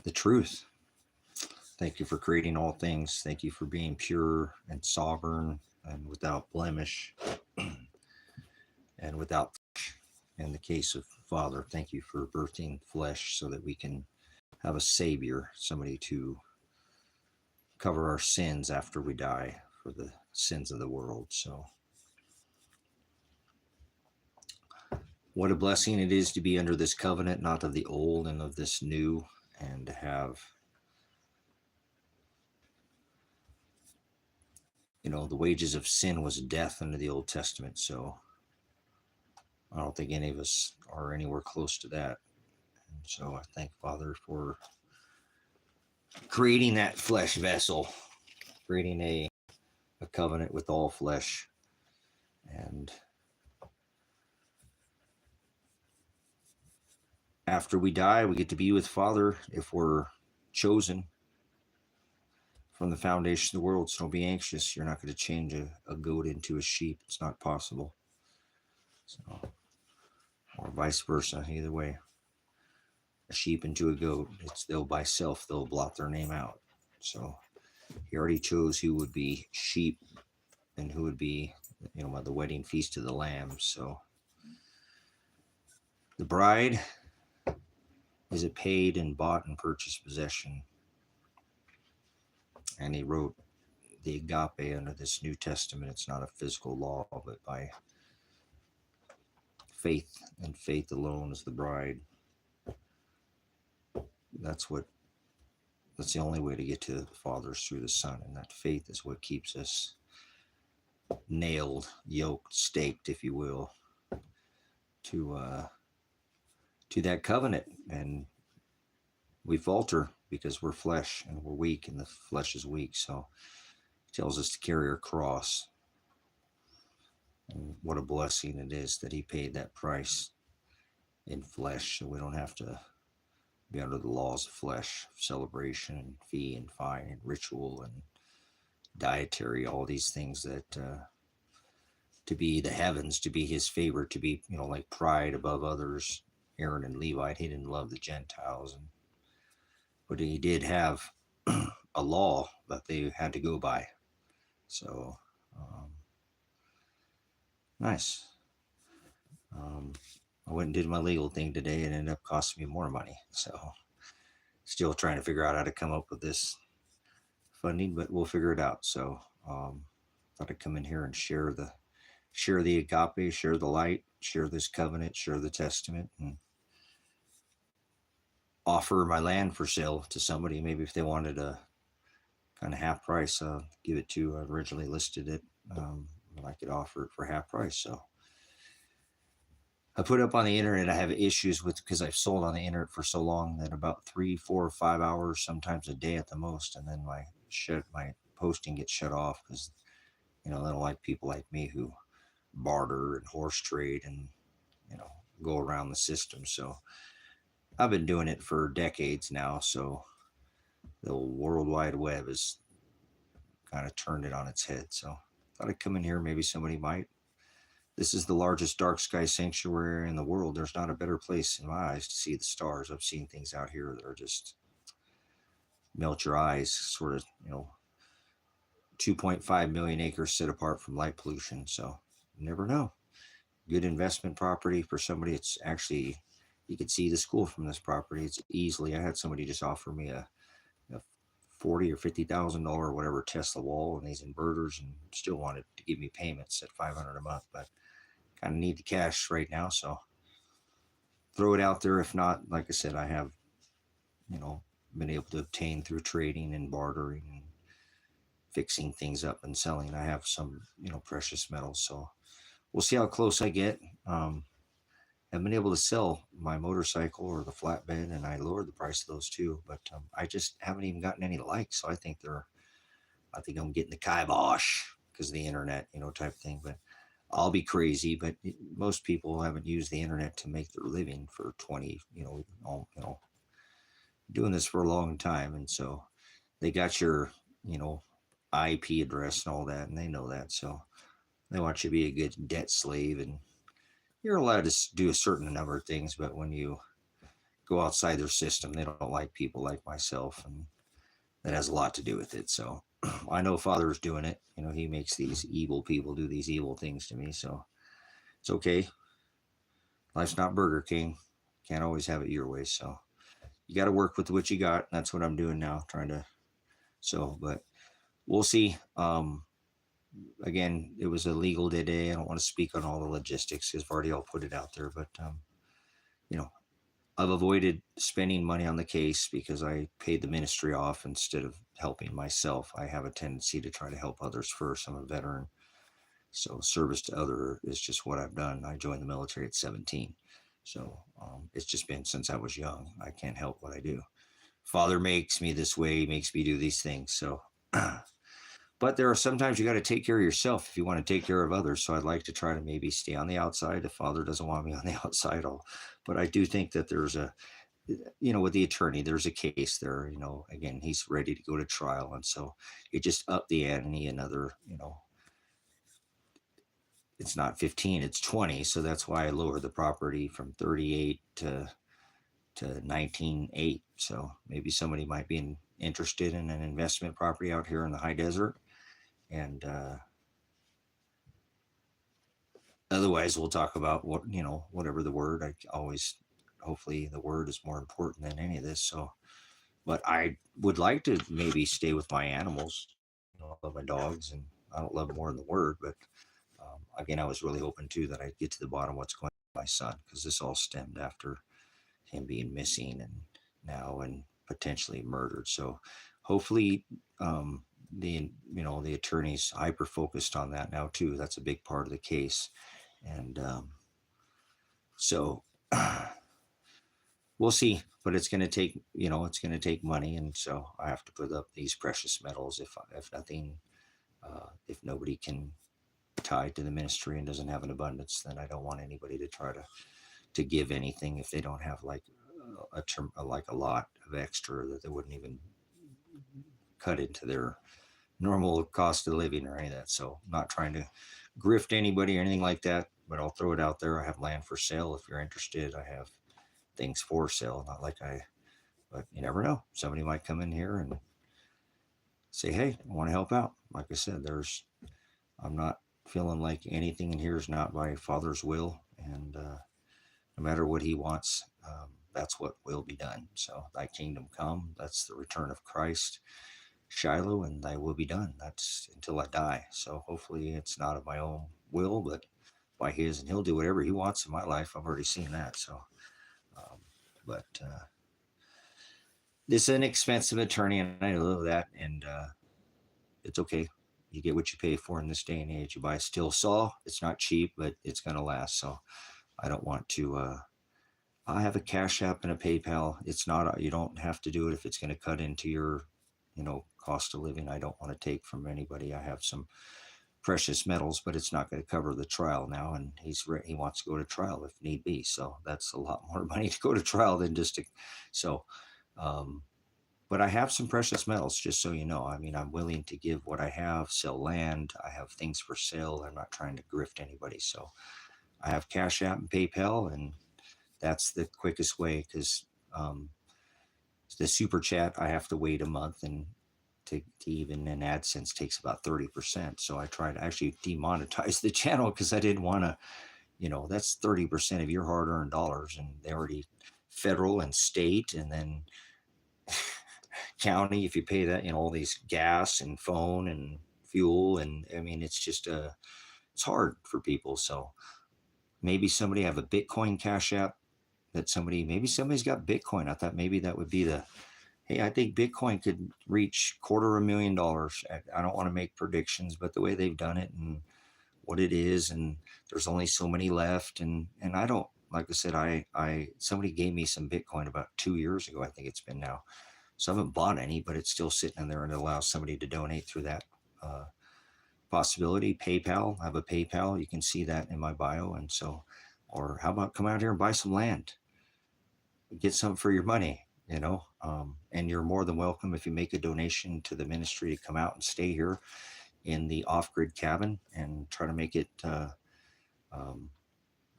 the truth. Thank you for creating all things. Thank you for being pure and sovereign and without blemish and without flesh. In the case of Father, thank you for birthing flesh so that we can have a Savior, somebody to cover our sins after we die for the sins of the world. So, what a blessing it is to be under this covenant, not of the old and of this new, and to have, the wages of sin was death under the Old Testament. So I don't think any of us are anywhere close to that. And so I thank Father for creating that flesh vessel, creating a covenant with all flesh. And after we die, we get to be with Father if we're chosen from the foundation of the world. So don't be anxious. You're not going to change a goat into a sheep. It's not possible. So, or vice versa, either way. A sheep into a goat, they'll by self, they'll blot their name out. So he already chose who would be sheep and who would be, by the wedding feast of the Lamb. So the bride is a paid and bought and purchased possession. And he wrote the Agape under this New Testament. It's not a physical law, but by faith and faith alone is the bride. That's the only way to get to the Father is through the Son. And that faith is what keeps us nailed, yoked, staked, if you will, to that covenant. And we falter because we're flesh and we're weak, and the flesh is weak. So it tells us to carry our cross. And what a blessing it is that he paid that price in flesh, so we don't have to be under the laws of flesh, celebration and fee and fine and ritual and dietary, all these things that to be the heavens, to be his favorite, to be, like pride above others. Aaron and Levi, he didn't love the Gentiles, but he did have a law that they had to go by. So nice. I went and did my legal thing today and ended up costing me more money. So still trying to figure out how to come up with this funding, but we'll figure it out. So thought I'd come in here and share the agape, share the light, share this covenant, share the testament, and offer my land for sale to somebody. Maybe if they wanted a kind of half price, give it to. I originally listed it, but I could offer it for half price. So I put up on the internet. I have issues with, because I've sold on the internet for so long, that about 3, 4, 5 hours, sometimes a day at the most, and then my posting gets shut off because they don't like people like me who barter and horse trade and go around the system. So I've been doing it for decades now. So the World Wide Web has kind of turned it on its head. So I thought I'd come in here. Maybe somebody might. This is the largest dark sky sanctuary in the world. There's not a better place in my eyes to see the stars. I've seen things out here that are just melt your eyes, sort of, 2.5 million acres set apart from light pollution. So you never know. Good investment property for somebody. It's actually, you could see the school from this property. It's easily, I had somebody just offer me a $40,000 or $50,000 or whatever Tesla wall and these inverters, and still wanted to give me payments at $500 a month, but kind of need the cash right now. So throw it out there. If not, like I said, I have, been able to obtain through trading and bartering and fixing things up and selling. I have some, precious metals. So we'll see how close I get. I've been able to sell my motorcycle or the flatbed, and I lowered the price of those too, but I just haven't even gotten any likes. So I think I'm getting the kibosh because of the internet, type thing. But I'll be crazy. But most people haven't used the internet to make their living for 20, doing this for a long time. And so they got your, IP address and all that, and they know that. So they want you to be a good debt slave, and you're allowed to do a certain number of things. But when you go outside their system. They don't like people like myself, and that has a lot to do with it. So I know Father's doing it. You know, he makes these evil people do these evil things to me. So it's okay. Life's not Burger King. Can't always have it your way. So you got to work with what you got. That's what I'm doing now, trying to. So, but we'll see. Again, it was illegal today. I don't want to speak on all the logistics because I've already all put it out there. But you know, I've avoided spending money on the case because I paid the ministry off instead of helping myself. I have a tendency to try to help others first. I'm a veteran, so service to other is just what I've done. I joined the military at 17, so it's just been since I was young. I can't help what I do. Father makes me this way, makes me do these things. So, but there are sometimes you got to take care of yourself if you want to take care of others. So I'd like to try to maybe stay on the outside. If Father doesn't want me on the outside, but I do think that there's a, you know, with the attorney, there's a case there, you know, again, he's ready to go to trial. And so it just upped the ante another, you know, it's not 15, it's 20. So that's why I lowered the property from 38 to 19.8. So maybe somebody might be interested in an investment property out here in the high desert. And otherwise we'll talk about what, you know, whatever the word. I always, hopefully the word is more important than any of this. So, but I would like to maybe stay with my animals. You know, I love my dogs, and I don't love more than the word. But again, I was really hoping too that I'd get to the bottom of what's going on with my son, because this all stemmed after him being missing and now and potentially murdered. So hopefully the, you know, the attorney's hyper focused on that now too. That's a big part of the case. And so we'll see, but it's going to take, you know, it's going to take money. And so I have to put up these precious metals. If nothing, if nobody can tie to the ministry and doesn't have an abundance, then I don't want anybody to try to give anything if they don't have like a term, like a lot of extra that they wouldn't even cut into their normal cost of living or any of that. So I'm not trying to grift anybody or anything like that, but I'll throw it out there. I have land for sale. If you're interested, I have things for sale. Not like but you never know. Somebody might come in here and say, hey, I want to help out. Like I said, I'm not feeling like anything in here is not by Father's will. And no matter what he wants, that's what will be done. So thy kingdom come, that's the return of Christ, Shiloh, and thy will be done. That's until I die. So hopefully it's not of my own will, but by his, and he'll do whatever he wants in my life. I've already seen that. So, but this is an expensive attorney, and I know that, and it's okay. You get what you pay for in this day and age. You buy a steel saw, it's not cheap, but it's going to last. So I don't want to, I have a Cash App and a PayPal. It's not, you don't have to do it if it's going to cut into your, you know, cost of living. I don't want to take from anybody. I have some precious metals, but it's not going to cover the trial now. And he wants to go to trial if need be. So that's a lot more money to go to trial than just to, so, but I have some precious metals, just so you know. I mean, I'm willing to give what I have, sell land. I have things for sale. I'm not trying to grift anybody. So I have Cash App and PayPal, and that's the quickest way, because the super chat, I have to wait a month, and to even in AdSense takes about 30%. So I tried to actually demonetize the channel because I didn't want to, you know, that's 30% of your hard earned dollars, and they already federal and state, and then county, if you pay that, you know, all these gas and phone and fuel. And I mean, it's just, it's hard for people. So maybe somebody have a Bitcoin Cash App that maybe somebody's got Bitcoin. I thought maybe that would be hey, I think Bitcoin could reach $250,000. I don't want to make predictions, but the way they've done it and what it is, and there's only so many left. And I don't, like I said, somebody gave me some Bitcoin about 2 years ago. I think it's been now. So I haven't bought any, but it's still sitting in there, and it allows somebody to donate through that possibility. PayPal, I have a PayPal. You can see that in my bio. And so, or how about come out here and buy some land, get something for your money, you know, and you're more than welcome if you make a donation to the ministry to come out and stay here in the off-grid cabin and try to make it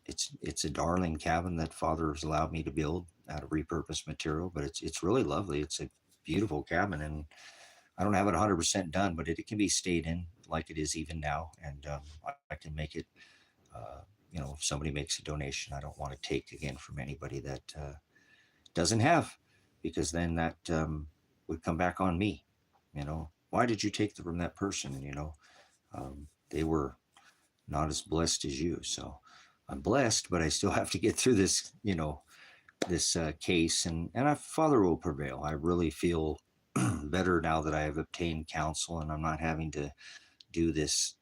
it's a darling cabin that Father has allowed me to build out of repurposed material, but it's really lovely. It's a beautiful cabin, and I don't have it 100% done, but it can be stayed in like it is even now, and I can make it. If somebody makes a donation, I don't want to take again from anybody that doesn't have, because then that would come back on me. Why did you take from that person? They were not as blessed as you. So I'm blessed, but I still have to get through this, this case, and Father will prevail. I really feel better now that I have obtained counsel and I'm not having to do this.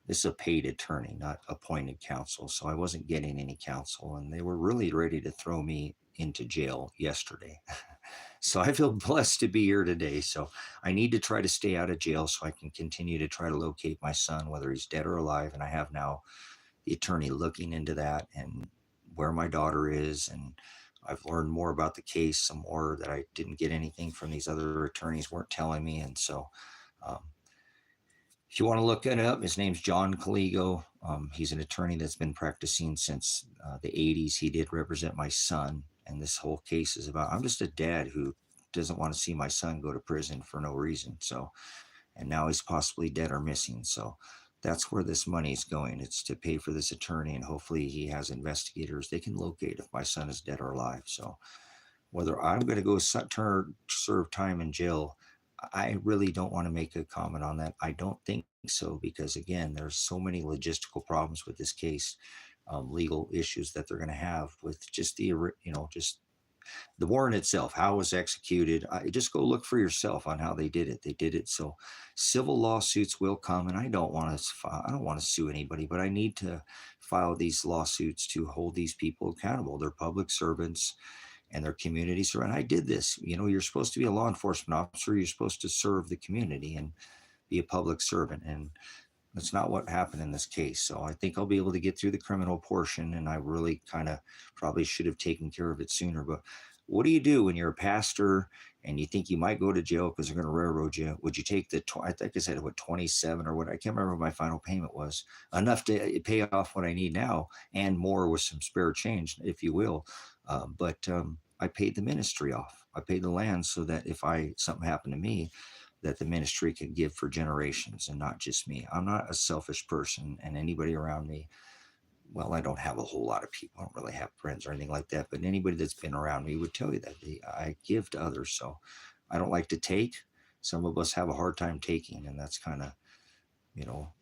This is a paid attorney, not appointed counsel. So I wasn't getting any counsel, and they were really ready to throw me into jail yesterday. So I feel blessed to be here today. So I need to try to stay out of jail so I can continue to try to locate my son, whether he's dead or alive. And I have now the attorney looking into that and where my daughter is. And I've learned more about the case, some more that I didn't get anything from these other attorneys weren't telling me. And so, um, if you want to look it up, his name's John Caligo. He's an attorney that's been practicing since the 80s. He did represent my son. And this whole case is about, I'm just a dad who doesn't want to see my son go to prison for no reason. So, and now he's possibly dead or missing. So that's where this money is going. It's to pay for this attorney, and hopefully he has investigators. They can locate if my son is dead or alive. So whether I'm going to go serve time in jail, I really don't want to make a comment on that. I don't think so, because again, there's so many logistical problems with this case, legal issues that they're going to have with just just the warrant itself, how it was executed. Just go look for yourself on how they did it. They did it. So civil lawsuits will come, and I don't want to sue anybody, but I need to file these lawsuits to hold these people accountable. They're public servants and their communities. And I did this. You're supposed to be a law enforcement officer. You're supposed to serve the community and be a public servant. And that's not what happened in this case. So I think I'll be able to get through the criminal portion, and I really kind of probably should have taken care of it sooner. But what do you do when you're a pastor and you think you might go to jail because they're going to railroad you? Would you take I think I said, 27 or what? I can't remember what my final payment was, enough to pay off what I need now and more with some spare change, if you will. But I paid the ministry off. I paid the land so that if something happened to me, that the ministry could give for generations and not just me. I'm not a selfish person, and anybody around me, well, I don't have a whole lot of people. I don't really have friends or anything like that, but anybody that's been around me would tell you that I give to others. So I don't like to take. Some of us have a hard time taking, and that's kind of, you know,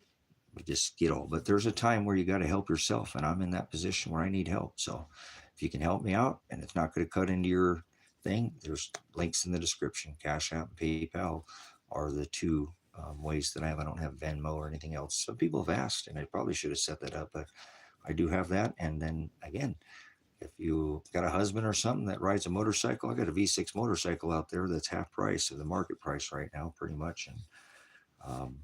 we just get all. But there's a time where you got to help yourself, and I'm in that position where I need help. So if you can help me out, and it's not going to cut into your thing, there's links in the description. Cash App and PayPal are the two ways that I have. I don't have Venmo or anything else. Some people have asked, and I probably should have set that up, but I do have that. And then again, if you got a husband or something that rides a motorcycle, I got a V6 motorcycle out there that's half price of the market price right now, pretty much. And um,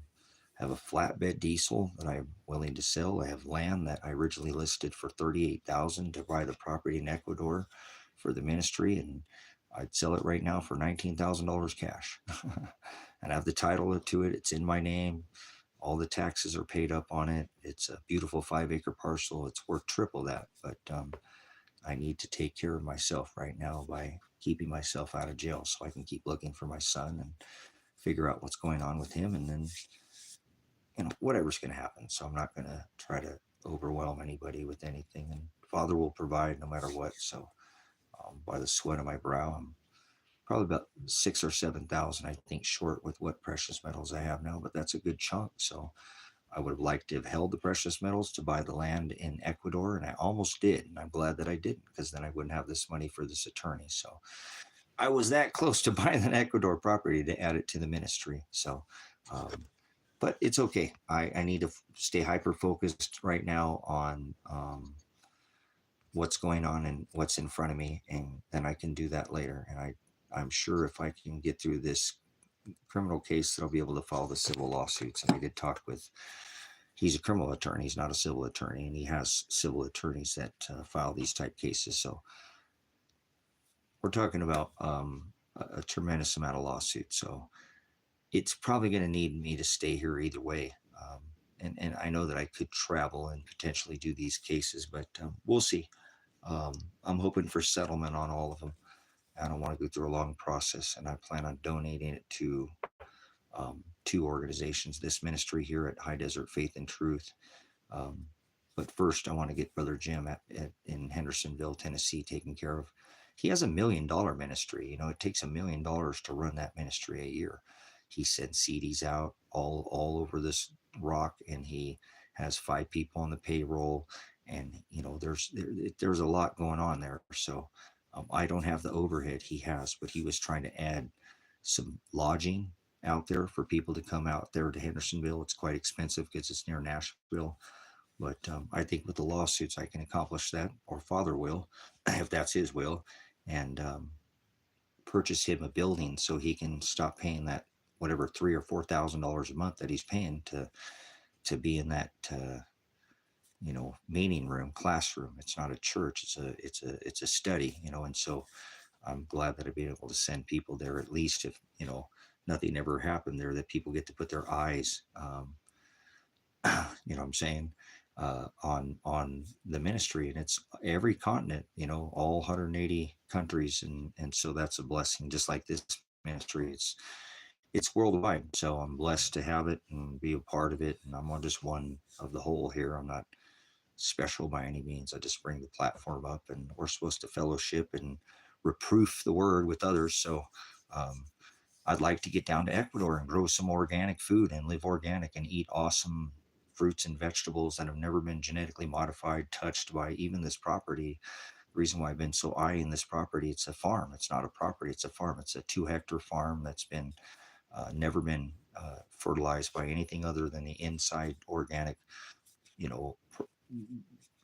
have a flatbed diesel that I'm willing to sell. I have land that I originally listed for $38,000 to buy the property in Ecuador for the ministry, and I'd sell it right now for $19,000 cash. And I have the title to it. It's in my name. All the taxes are paid up on it. It's a beautiful 5-acre parcel. It's worth triple that, but I need to take care of myself right now by keeping myself out of jail so I can keep looking for my son and figure out what's going on with him, and then whatever's going to happen. So I'm not going to try to overwhelm anybody with anything, and Father will provide no matter what. So by the sweat of my brow, I'm probably about 6 or 7,000, I think, short with what precious metals I have now, but that's a good chunk. So I would have liked to have held the precious metals to buy the land in Ecuador, and I almost did, and I'm glad that I didn't, because then I wouldn't have this money for this attorney. So I was that close to buying an Ecuador property to add it to the ministry. So but it's okay. I need to stay hyper focused right now on what's going on and what's in front of me, and then I can do that later. And I'm sure if I can get through this criminal case, that I'll be able to follow the civil lawsuits. And I did talk with, he's a criminal attorney, he's not a civil attorney, and he has civil attorneys that file these type cases. So we're talking about a tremendous amount of lawsuits. So it's probably going to need me to stay here either way. and I know that I could travel and potentially do these cases, but we'll see. I'm hoping for settlement on all of them. I don't want to go through a long process, and I plan on donating it to two organizations, this ministry here at High Desert Faith and Truth. Um, but first, I want to get Brother Jim in Hendersonville, Tennessee, taken care of. He has $1 million ministry. You know, it takes $1 million to run that ministry a year. He sends CDs out all over this rock, and he has 5 people on the payroll. And you know, there's a lot going on there. So I don't have the overhead he has, but he was trying to add some lodging out there for people to come out there to Hendersonville. It's quite expensive because it's near Nashville. But I think with the lawsuits, I can accomplish that, or Father will, if that's his will, and purchase him a building so he can stop paying that whatever $3,000 or $4,000 a month that he's paying to be in that meeting room, classroom. It's not a church; it's a study, and so I'm glad that I've been able to send people there, at least if nothing ever happened there, that people get to put their eyes. You know what I'm saying, on the ministry, and it's every continent, all 180 countries, and so that's a blessing. Just like this ministry, it's worldwide. So I'm blessed to have it and be a part of it, and I'm on just one of the whole here. I'm not special by any means. I just bring the platform up, and we're supposed to fellowship and reproof the word with others. So um, I'd like to get down to Ecuador and grow some organic food and live organic and eat awesome fruits and vegetables that have never been genetically modified, touched by even this property. The reason why I've been so eyeing this property, it's a farm. It's not a property, it's a farm. It's a 2 hectare farm that's been never been fertilized by anything other than the inside organic, you know,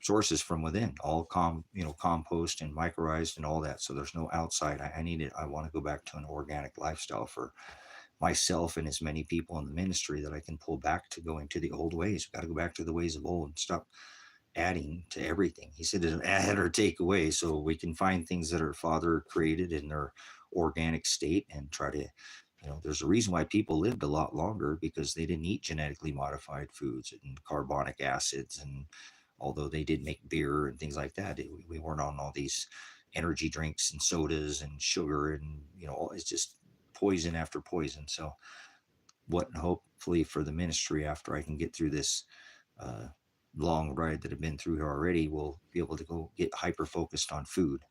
sources from within, all compost and microized and all that. So there's no outside. I need it. I want to go back to an organic lifestyle for myself and as many people in the ministry that I can pull back to going to the old ways. We've got to go back to the ways of old and stop adding to everything. He said add or take away, so we can find things that our Father created in their organic state and try to, there's a reason why people lived a lot longer, because they didn't eat genetically modified foods and carbonic acids. And although they did make beer and things like that, we weren't on all these energy drinks and sodas and sugar, and it's just poison after poison. So what, hopefully for the ministry, after I can get through this uh, long ride that I've been through here already, we'll be able to go get hyper focused on food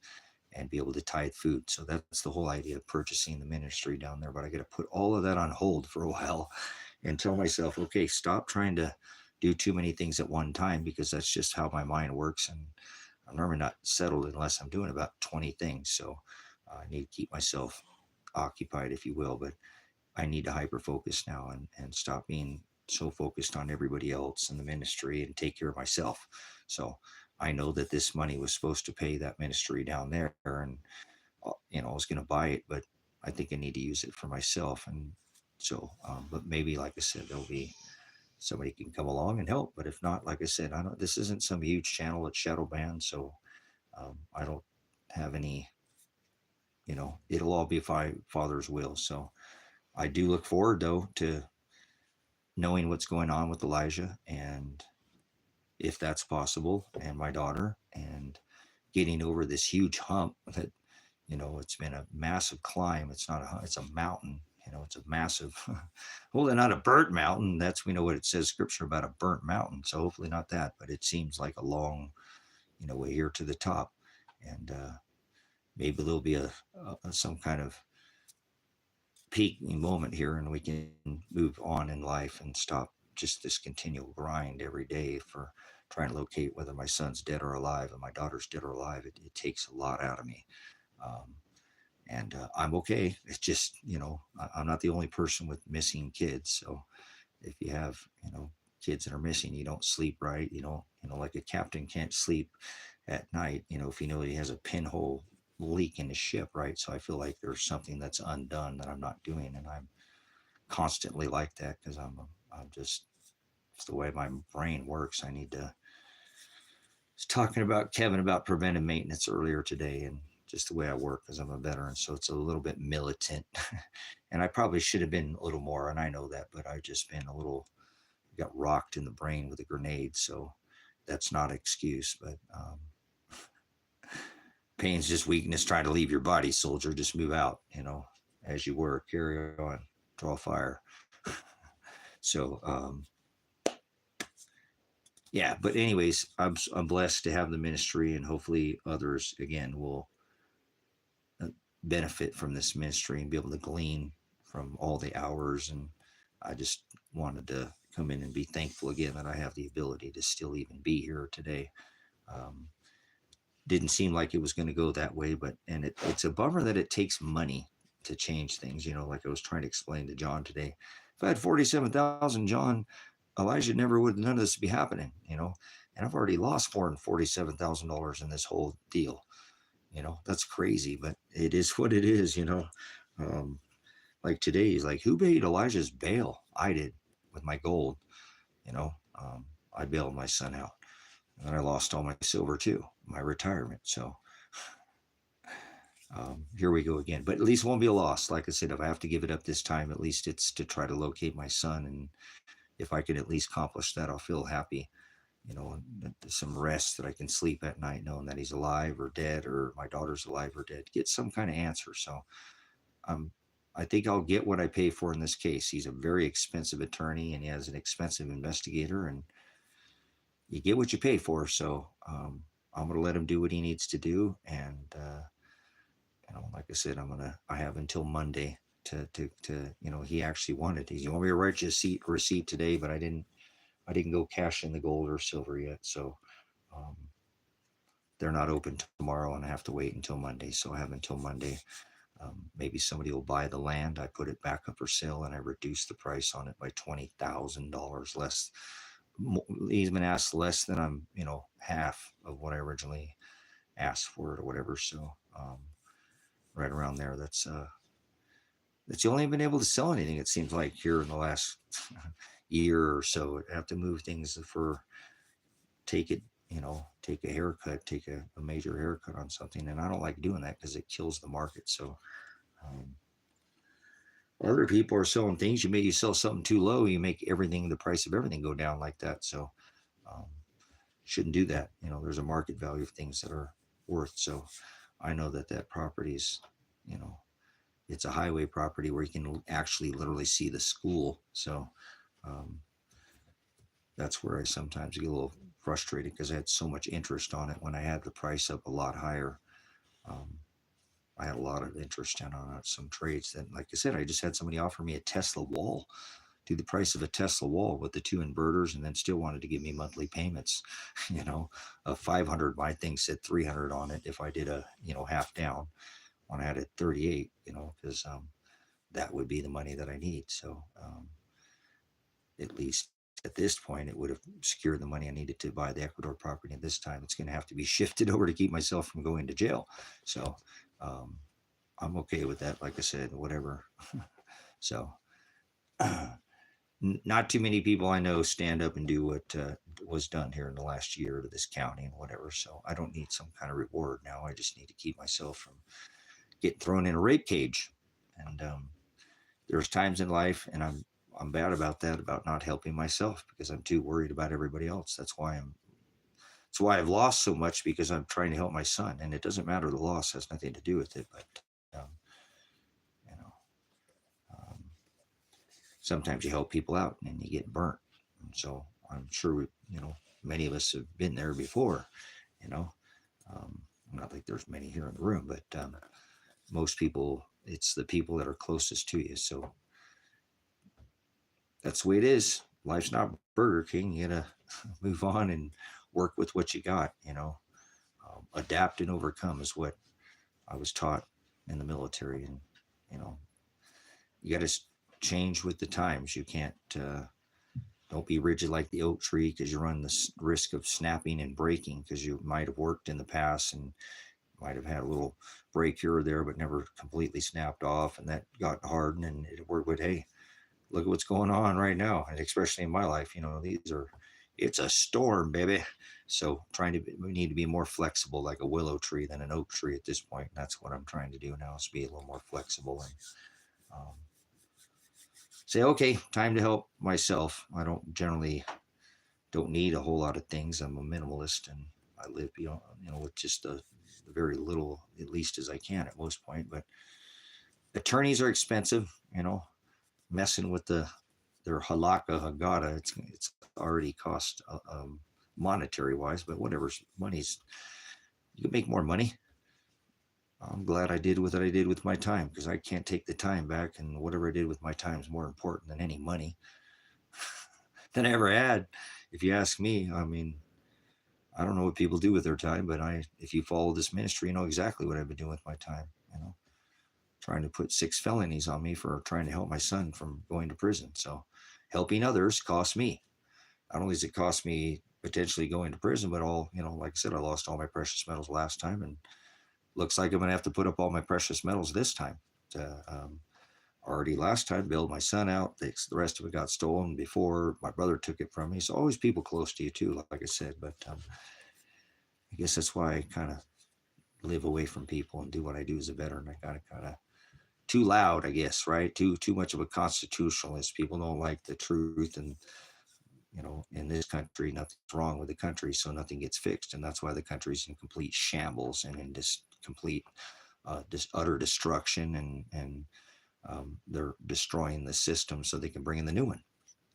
and be able to tithe food. So that's the whole idea of purchasing the ministry down there. But I got to put all of that on hold for a while and tell myself, okay, stop trying to do too many things at one time, because that's just how my mind works. And I'm normally not settled unless I'm doing about 20 things. So I need to keep myself occupied, if you will. But I need to hyper focus now and stop being so focused on everybody else in the ministry and take care of myself. So I know that this money was supposed to pay that ministry down there, and I was going to buy it, but I think I need to use it for myself. And so, but maybe, like I said, there'll be somebody can come along and help. But if not, like I said, I don't. This isn't some huge channel at shadow banned, so I don't have any. It'll all be Father's will. So I do look forward, though, to knowing what's going on with Elijah, and if that's possible, and my daughter, and getting over this huge hump that, it's been a massive climb. It's not it's a mountain. It's a massive, well, they're not a burnt mountain. We know what it says scripture about a burnt mountain. So hopefully not that, but it seems like a long, way here to the top. And maybe there'll be some kind of peak moment here, and we can move on in life and stop just this continual grind every day for trying to locate whether my son's dead or alive and my daughter's dead or alive. It takes a lot out of me. And I'm okay. It's just, I'm not the only person with missing kids. So if you have, kids that are missing, you don't sleep right. You don't, like a captain can't sleep at night, if he has a pinhole leak in the ship, right? So I feel like there's something that's undone that I'm not doing. And I'm constantly like that, because I'm just, it's the way my brain works. I was talking about Kevin about preventive maintenance earlier today, and just the way I work, because I'm a veteran. So it's a little bit militant and I probably should have been a little more, and I know that, but I've just been a little got rocked in the brain with a grenade. So that's not an excuse, but pain's just weakness trying to leave your body, soldier. Just move out, as you were. Carry on, draw fire. So, yeah, but anyways, I'm blessed to have the ministry, and hopefully others again will benefit from this ministry and be able to glean from all the hours. And I just wanted to come in and be thankful again that I have the ability to still even be here today. Um, didn't seem like it was going to go that way, but it's a bummer that it takes money to change things. Like I was trying to explain to John today. If I had 47,000, John, Elijah never would, none of this would be happening. And I've already lost more than $47,000 in this whole deal. That's crazy, but it is what it is. Like today, he's like, who paid Elijah's bail? I did with my gold. I bailed my son out, and then I lost all my silver too, my retirement. So here we go again, but at least it won't be a loss. Like I said, if I have to give it up this time, at least it's to try to locate my son. And if I can at least accomplish that, I'll feel happy. Some rest that I can sleep at night knowing that he's alive or dead, or my daughter's alive or dead, get some kind of answer. So I think I'll get what I pay for in this case. He's a very expensive attorney, and he has an expensive investigator, and you get what you pay for. So I'm going to let him do what he needs to do. And, like I said, I have until Monday to he actually wanted, you want me to write you a receipt today, but I didn't go cash in the gold or silver yet. So they're not open tomorrow, and I have to wait until Monday. So I have until Monday. Maybe somebody will buy the land. I put it back up for sale, and I reduce the price on it by $20,000 less. He's been asked less than I'm, half of what I originally asked for it or whatever. So right around there, that's you only been able to sell anything, it seems like, here in the last year or so. I have to move things take a haircut, take a major haircut on something. And I don't like doing that because it kills the market. So other people are selling things. You sell something too low, you make the price of everything go down like that. So shouldn't do that. There's a market value of things that are worth. So I know that property's, it's a highway property where you can actually literally see the school. So that's where I sometimes get a little frustrated because I had so much interest on it when I had the price up a lot higher. I had a lot of interest on some trades that, like I said, I just had somebody offer me a Tesla wall, do the price of a Tesla wall with the 2 inverters, and then still wanted to give me monthly payments, of 500. My thing said 300 on it if I did a, half down when I had it 38, because that would be the money that I need. So at least at this point, it would have secured the money I needed to buy the Ecuador property. And this time it's going to have to be shifted over to keep myself from going to jail. So I'm okay with that. Like I said, whatever. So not too many people I know stand up and do what was done here in the last year to this county and whatever. So I don't need some kind of reward now. I just need to keep myself from getting thrown in a rape cage. And there's times in life, and I'm bad about that, about not helping myself because I'm too worried about everybody else. That's why I've lost so much, because I'm trying to help my son, and it doesn't matter. The loss has nothing to do with it, but sometimes you help people out and you get burnt. And so I'm sure many of us have been there before. Not like there's many here in the room, but most people, it's the people that are closest to you. So that's the way it is. Life's not Burger King. You gotta move on and work with what you got. Adapt and overcome is what I was taught in the military. And you got to change with the times. You can't. Don't be rigid like the oak tree, because you run the risk of snapping and breaking, because you might have worked in the past and might have had a little break here or there, but never completely snapped off, and that got hardened, and it worked with, hey, look at what's going on right now. And especially in my life, it's a storm, baby. So we need to be more flexible, like a willow tree than an oak tree at this point. And that's what I'm trying to do now, is be a little more flexible. And say, okay, time to help myself. I don't need a whole lot of things. I'm a minimalist, and I live, with just the very little, at least as I can at most point. But attorneys are expensive, messing with their halakha haggadah. It's already cost monetary wise, but whatever's money's, you can make more money. I'm glad I did what I did with my time, because I can't take the time back, and whatever I did with my time is more important than any money than I ever had. If you ask me, I mean, I don't know what people do with their time, but if you follow this ministry, you know exactly what I've been doing with my time. Trying to put 6 felonies on me for trying to help my son from going to prison. So helping others costs me. Not only does it cost me potentially going to prison, but like I said, I lost all my precious metals last time, and looks like I'm going to have to put up all my precious metals this time. Already last time bailed my son out. The rest of it got stolen before my brother took it from me. So always people close to you too, like I said. But I guess that's why I kind of live away from people and do what I do as a veteran. I kind of too loud, I guess, right? Too much of a constitutionalist. People don't like the truth, and in this country, nothing's wrong with the country, so nothing gets fixed, and that's why the country's in complete shambles and in this complete, utter destruction, and they're destroying the system so they can bring in the new one.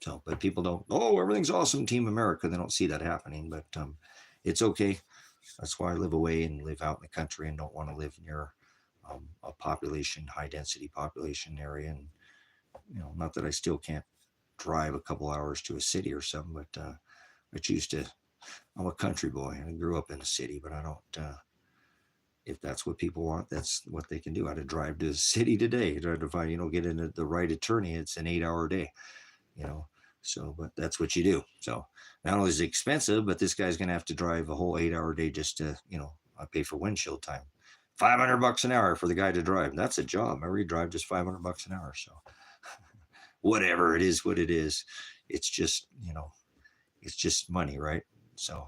So, but people don't. Oh, everything's awesome, Team America. They don't see that happening, but it's okay. That's why I live away and live out in the country and don't want to live near a high density population area. And not that I still can't drive a couple hours to a city or something, but I choose to. I'm a country boy. I grew up in a city, but I don't. If that's what people want, that's what they can do. I had to drive to the city today, try to find, get in the right attorney. It's an 8-hour day, you know. So, but that's what you do. So, not only is it expensive, but this guy's gonna have to drive a whole 8-hour day just to, I pay for windshield time. $500 an hour for the guy to drive. That's a job. I already drive just $500 an hour. So, whatever it is, what it is, it's just, it's just money, right? So,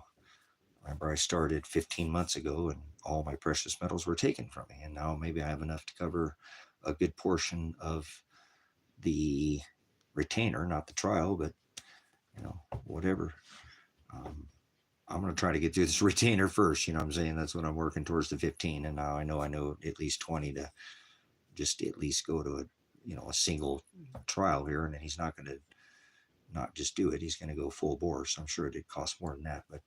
remember, I started 15 months ago, and all my precious metals were taken from me, and now maybe I have enough to cover a good portion of the retainer, not the trial, but whatever. I'm going to try to get through this retainer first. You know what I'm saying? That's what I'm working towards, the 15. And now I know at least 20 to just at least go to a single trial here. And then he's not going to not just do it. He's going to go full bore. So I'm sure it did cost more than that, but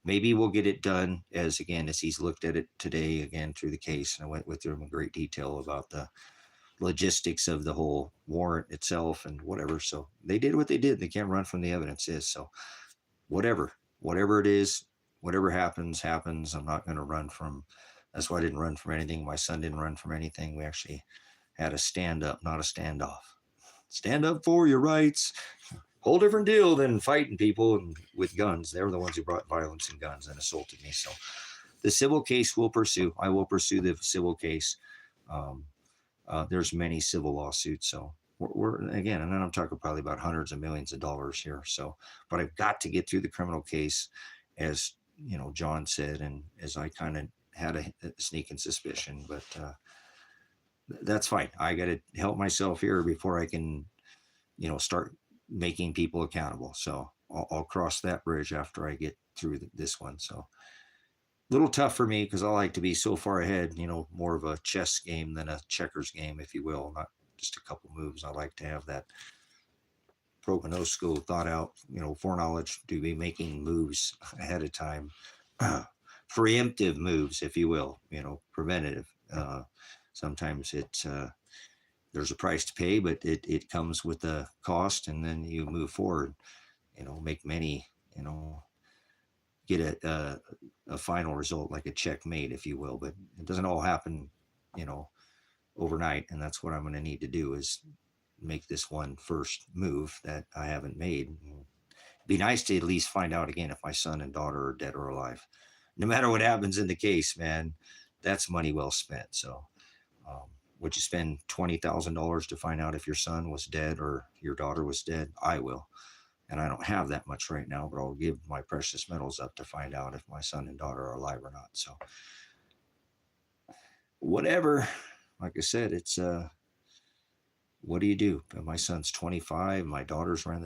maybe we'll get it done as he's looked at it today again through the case. And I went with him in great detail about the logistics of the whole warrant itself and whatever. So they did what they did. They can't run from the evidence is. So whatever it is, whatever happens. I'm not going to run from. That's why I didn't run from anything. My son didn't run from anything. We actually had a stand up, not a standoff. Stand up for your rights. Whole different deal than fighting people and with guns. They were the ones who brought violence and guns and assaulted me. So the civil case will pursue. I will pursue the civil case. There's many civil lawsuits. So we're again, and then I'm talking probably about hundreds of millions of dollars here. So, but I've got to get through the criminal case, as John said, and as I kind of had a sneaking suspicion, but that's fine. I got to help myself here before I can, start making people accountable. So I'll cross that bridge after I get through this one. So a little tough for me because I like to be so far ahead, more of a chess game than a checkers game, if you will, not just a couple moves. I like to have that prognosco thought out, foreknowledge, to be making moves ahead of time, preemptive moves, if you will, preventative. Sometimes it's, there's a price to pay, but it comes with a cost, and then you move forward, make many, get a final result, like a checkmate, if you will. But it doesn't all happen, overnight. And that's what I'm going to need to do, is make this one first move that I haven't made. It'd be nice to at least find out again if my son and daughter are dead or alive. No matter what happens in the case, man, that's money well spent. So, would you spend $20,000 to find out if your son was dead or your daughter was dead? I will. And I don't have that much right now, but I'll give my precious metals up to find out if my son and daughter are alive or not. So whatever, like I said, it's what do you do? My son's 25. My daughter's around.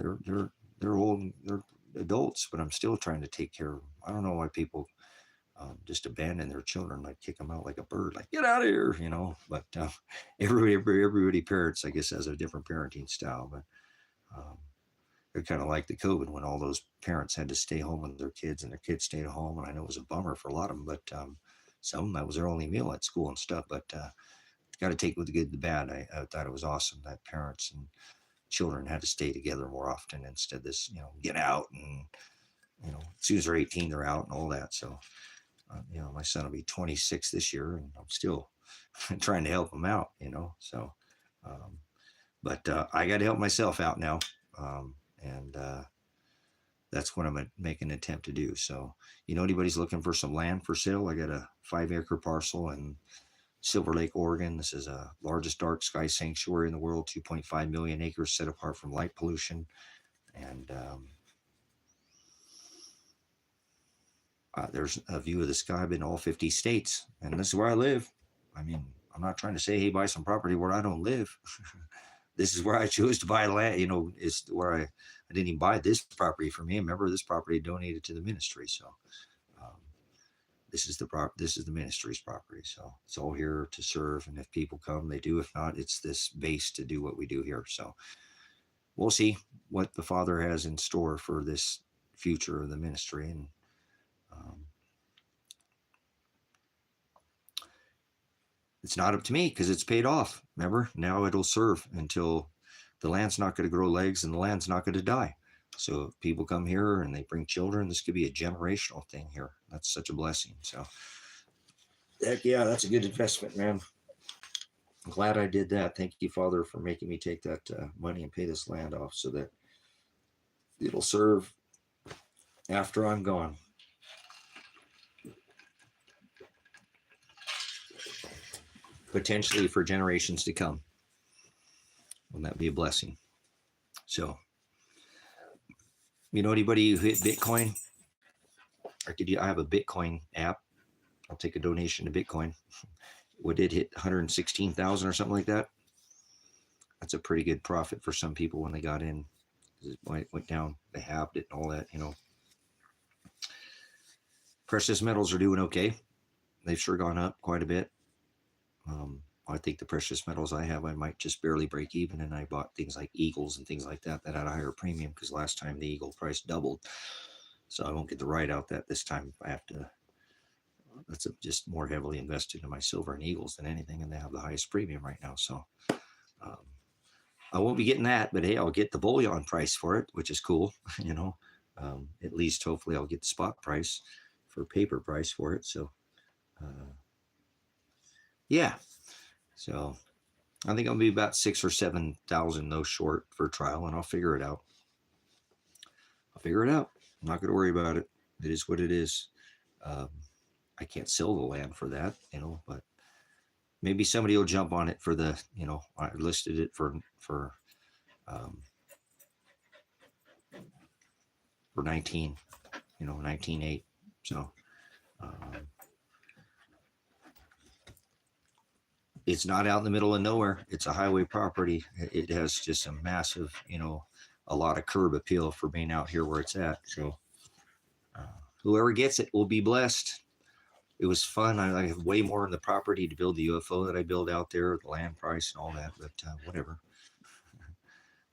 They're old. They're adults, but I'm still trying to take care of them. I don't know why people just abandon their children, like kick them out like a bird, like get out of here, you know. But everybody parents, I guess, has a different parenting style. But um, they're kind of like the COVID when all those parents had to stay home with their kids, and their kids stayed at home. And I know it was a bummer for a lot of them, but some that was their only meal at school and stuff. But got to take with the good and the bad. I thought it was awesome that parents and children had to stay together more often instead of this, get out and, as soon as they're 18, they're out and all that. So, my son will be 26 this year, and I'm still trying to help him out, So, but I got to help myself out now. And that's what I'm going to make an attempt to do. So, anybody's looking for some land for sale, I got a 5-acre parcel in Silver Lake, Oregon. This is a largest dark sky sanctuary in the world, 2.5 million acres set apart from light pollution. And there's a view of the sky in all 50 states. And this is where I live. I mean, I'm not trying to say, hey, buy some property where I don't live. This is where I chose to buy land. It's where I didn't even buy this property for me. Remember, this property donated to the ministry. So this is the ministry's property. So it's all here to serve. And if people come, they do. If not, it's this base to do what we do here. So we'll see what the Father has in store for this future of the ministry. And it's not up to me because it's paid off. Remember, now it'll serve until the land's not going to grow legs and the land's not going to die. So if people come here and they bring children, this could be a generational thing here. That's such a blessing. So heck yeah, that's a good investment, man. I'm glad I did that. Thank you, Father, for making me take that money and pay this land off so that it'll serve after I'm gone. Potentially for generations to come. Wouldn't that be a blessing? So, anybody who hit Bitcoin? I have a Bitcoin app. I'll take a donation to Bitcoin. Would it hit 116,000 or something like that? That's a pretty good profit for some people when they got in. It went down, they halved it and all that, Precious metals are doing okay. They've sure gone up quite a bit. I think the precious metals I have, I might just barely break even. And I bought things like eagles and things like that had a higher premium because last time the eagle price doubled. So I won't get the write out that this time. I have to, that's just more heavily invested in my silver and eagles than anything. And they have the highest premium right now. So I won't be getting that, but hey, I'll get the bullion price for it, which is cool. At least hopefully I'll get the spot price for paper price for it. So yeah. So I think I'll be about 6,000 or 7,000 though short for trial, and I'll figure it out. I'm not going to worry about it. It is what it is. I can't sell the land for that, but maybe somebody will jump on it for the, I listed it for 19.8. So, it's not out in the middle of nowhere. It's a highway property. It has just a massive, a lot of curb appeal for being out here where it's at. So whoever gets it will be blessed. It was fun. I have way more in the property to build the UFO that I build out there, the land price and all that, but whatever.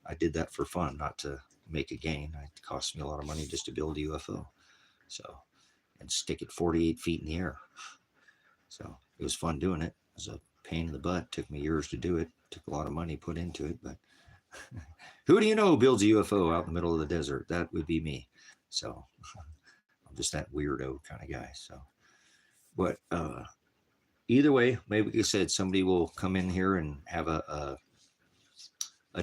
I did that for fun, not to make a gain. It cost me a lot of money just to build a UFO. So, and stick it 48 feet in the air. So it was fun doing it. It was a pain in the butt. It took me years to do it. Took a lot of money put into it, but who do you know builds a UFO out in the middle of the desert? That would be me. So I'm just that weirdo kind of guy. So, but either way, maybe like I said, somebody will come in here and have a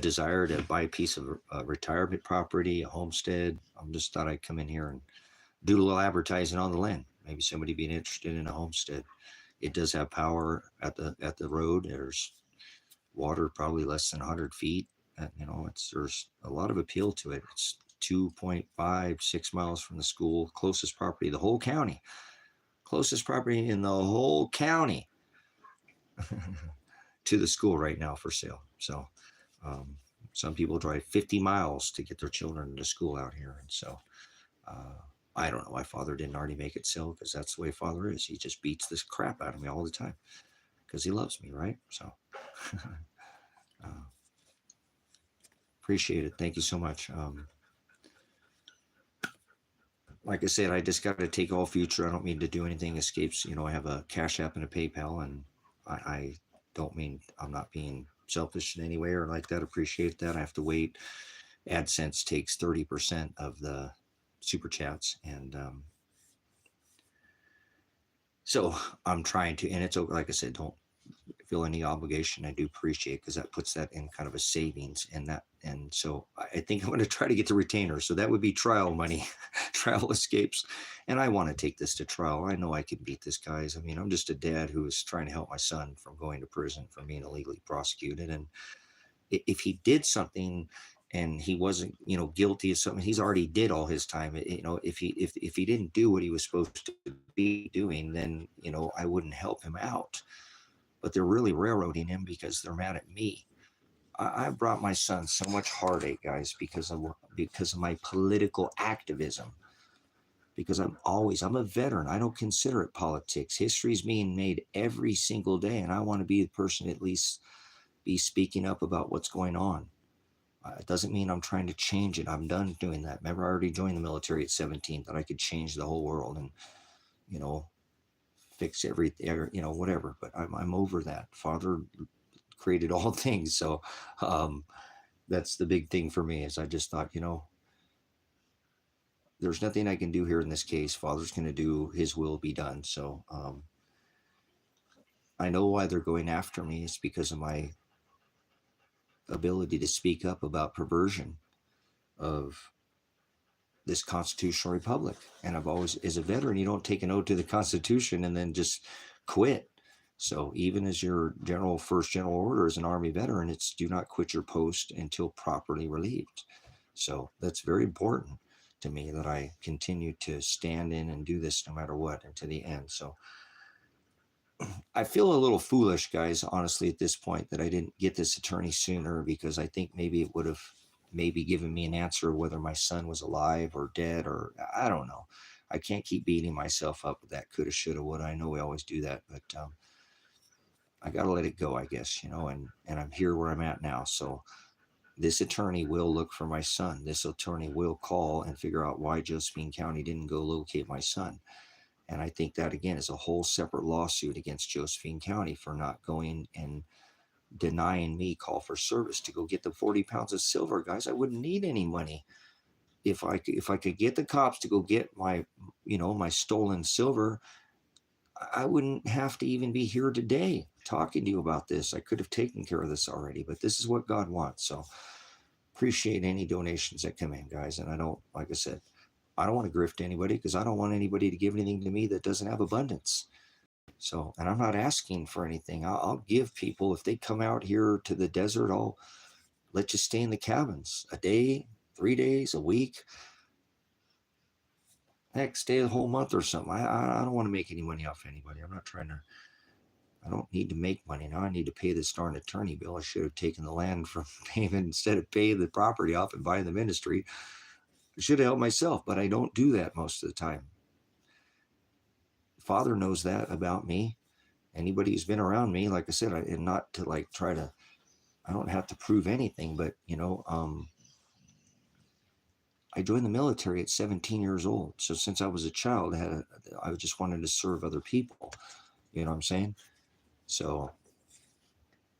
desire to buy a piece of retirement property, a homestead. I just thought I'd come in here and do a little advertising on the land. Maybe somebody being interested in a homestead. It does have power at the road. There's water probably less than 100 feet. And, there's a lot of appeal to it. It's 2.56 miles from the school. Closest property, the whole county. Closest property in the whole county to the school right now for sale. So Um, some people drive 50 miles to get their children to school out here. And so I don't know why Father didn't already make it so, because that's the way Father is. He just beats this crap out of me all the time because he loves me, right? So uh, appreciate it. Thank you so much. Like I said, I just got to take all future. I don't mean to do anything escapes. I have a Cash App and a PayPal, and I don't mean I'm not being selfish in any way or like that. Appreciate that. I have to wait. AdSense takes 30% of the super chats, and so I'm trying to. And it's like I said, don't feel any obligation. I do appreciate, because that puts that in kind of a savings, and so I think I'm going to try to get the retainer. So that would be trial money, travel escapes. And I want to take this to trial. I know I can beat this, guys. I mean, I'm just a dad who is trying to help my son from going to prison for being illegally prosecuted. And if he did something and he wasn't, guilty of something, he's already did all his time. If he didn't do what he was supposed to be doing, then, I wouldn't help him out. But they're really railroading him because they're mad at me. I brought my son so much heartache, guys, because of my political activism. Because I'm a veteran. I don't consider it politics. History's being made every single day, and I want to be the person at least be speaking up about what's going on. It doesn't mean I'm trying to change it. I'm done doing that. Remember, I already joined the military at 17, that I could change the whole world and, fix everything, whatever. But I'm over that. Father created all things. So that's the big thing for me, is I just thought, there's nothing I can do here in this case. Father's going to do his will be done. So I know why they're going after me. It's because of my ability to speak up about perversion of this constitutional republic. And I've always, as a veteran, you don't take an oath to the Constitution and then just quit. So even as your first general order as an Army veteran, it's do not quit your post until properly relieved. So that's very important to me, that I continue to stand in and do this no matter what, and to the end. So I feel a little foolish, guys, honestly, at this point, that I didn't get this attorney sooner, because I think maybe it would have maybe given me an answer whether my son was alive or dead, or I don't know. I can't keep beating myself up with that coulda, shoulda, woulda. I know we always do that, but I got to let it go, I guess, and I'm here where I'm at now. So this attorney will look for my son. This attorney will call and figure out why Josephine County didn't go locate my son. And I think that, again, is a whole separate lawsuit against Josephine County for not going and denying me call for service to go get the 40 pounds of silver. Guys, I wouldn't need any money. If I could get the cops to go get my stolen silver, I wouldn't have to even be here today talking to you about this. I could have taken care of this already, but this is what God wants. So appreciate any donations that come in, guys. And I don't, like I said, I don't want to grift anybody, because I don't want anybody to give anything to me that doesn't have abundance. So, and I'm not asking for anything. I'll give people, if they come out here to the desert, I'll let you stay in the cabins a day, 3 days, a week. Heck, stay a whole month or something. I don't want to make any money off anybody. I don't need to make money now. I need to pay this darn attorney bill. I should have taken the land from payment instead of paying the property off and buying the ministry. I should have helped myself, but I don't do that most of the time. Father knows that about me. Anybody who's been around me, like I said, and not to like try to, I don't have to prove anything, but I joined the military at 17 years old. So since I was a child, I just wanted to serve other people. You know what I'm saying? So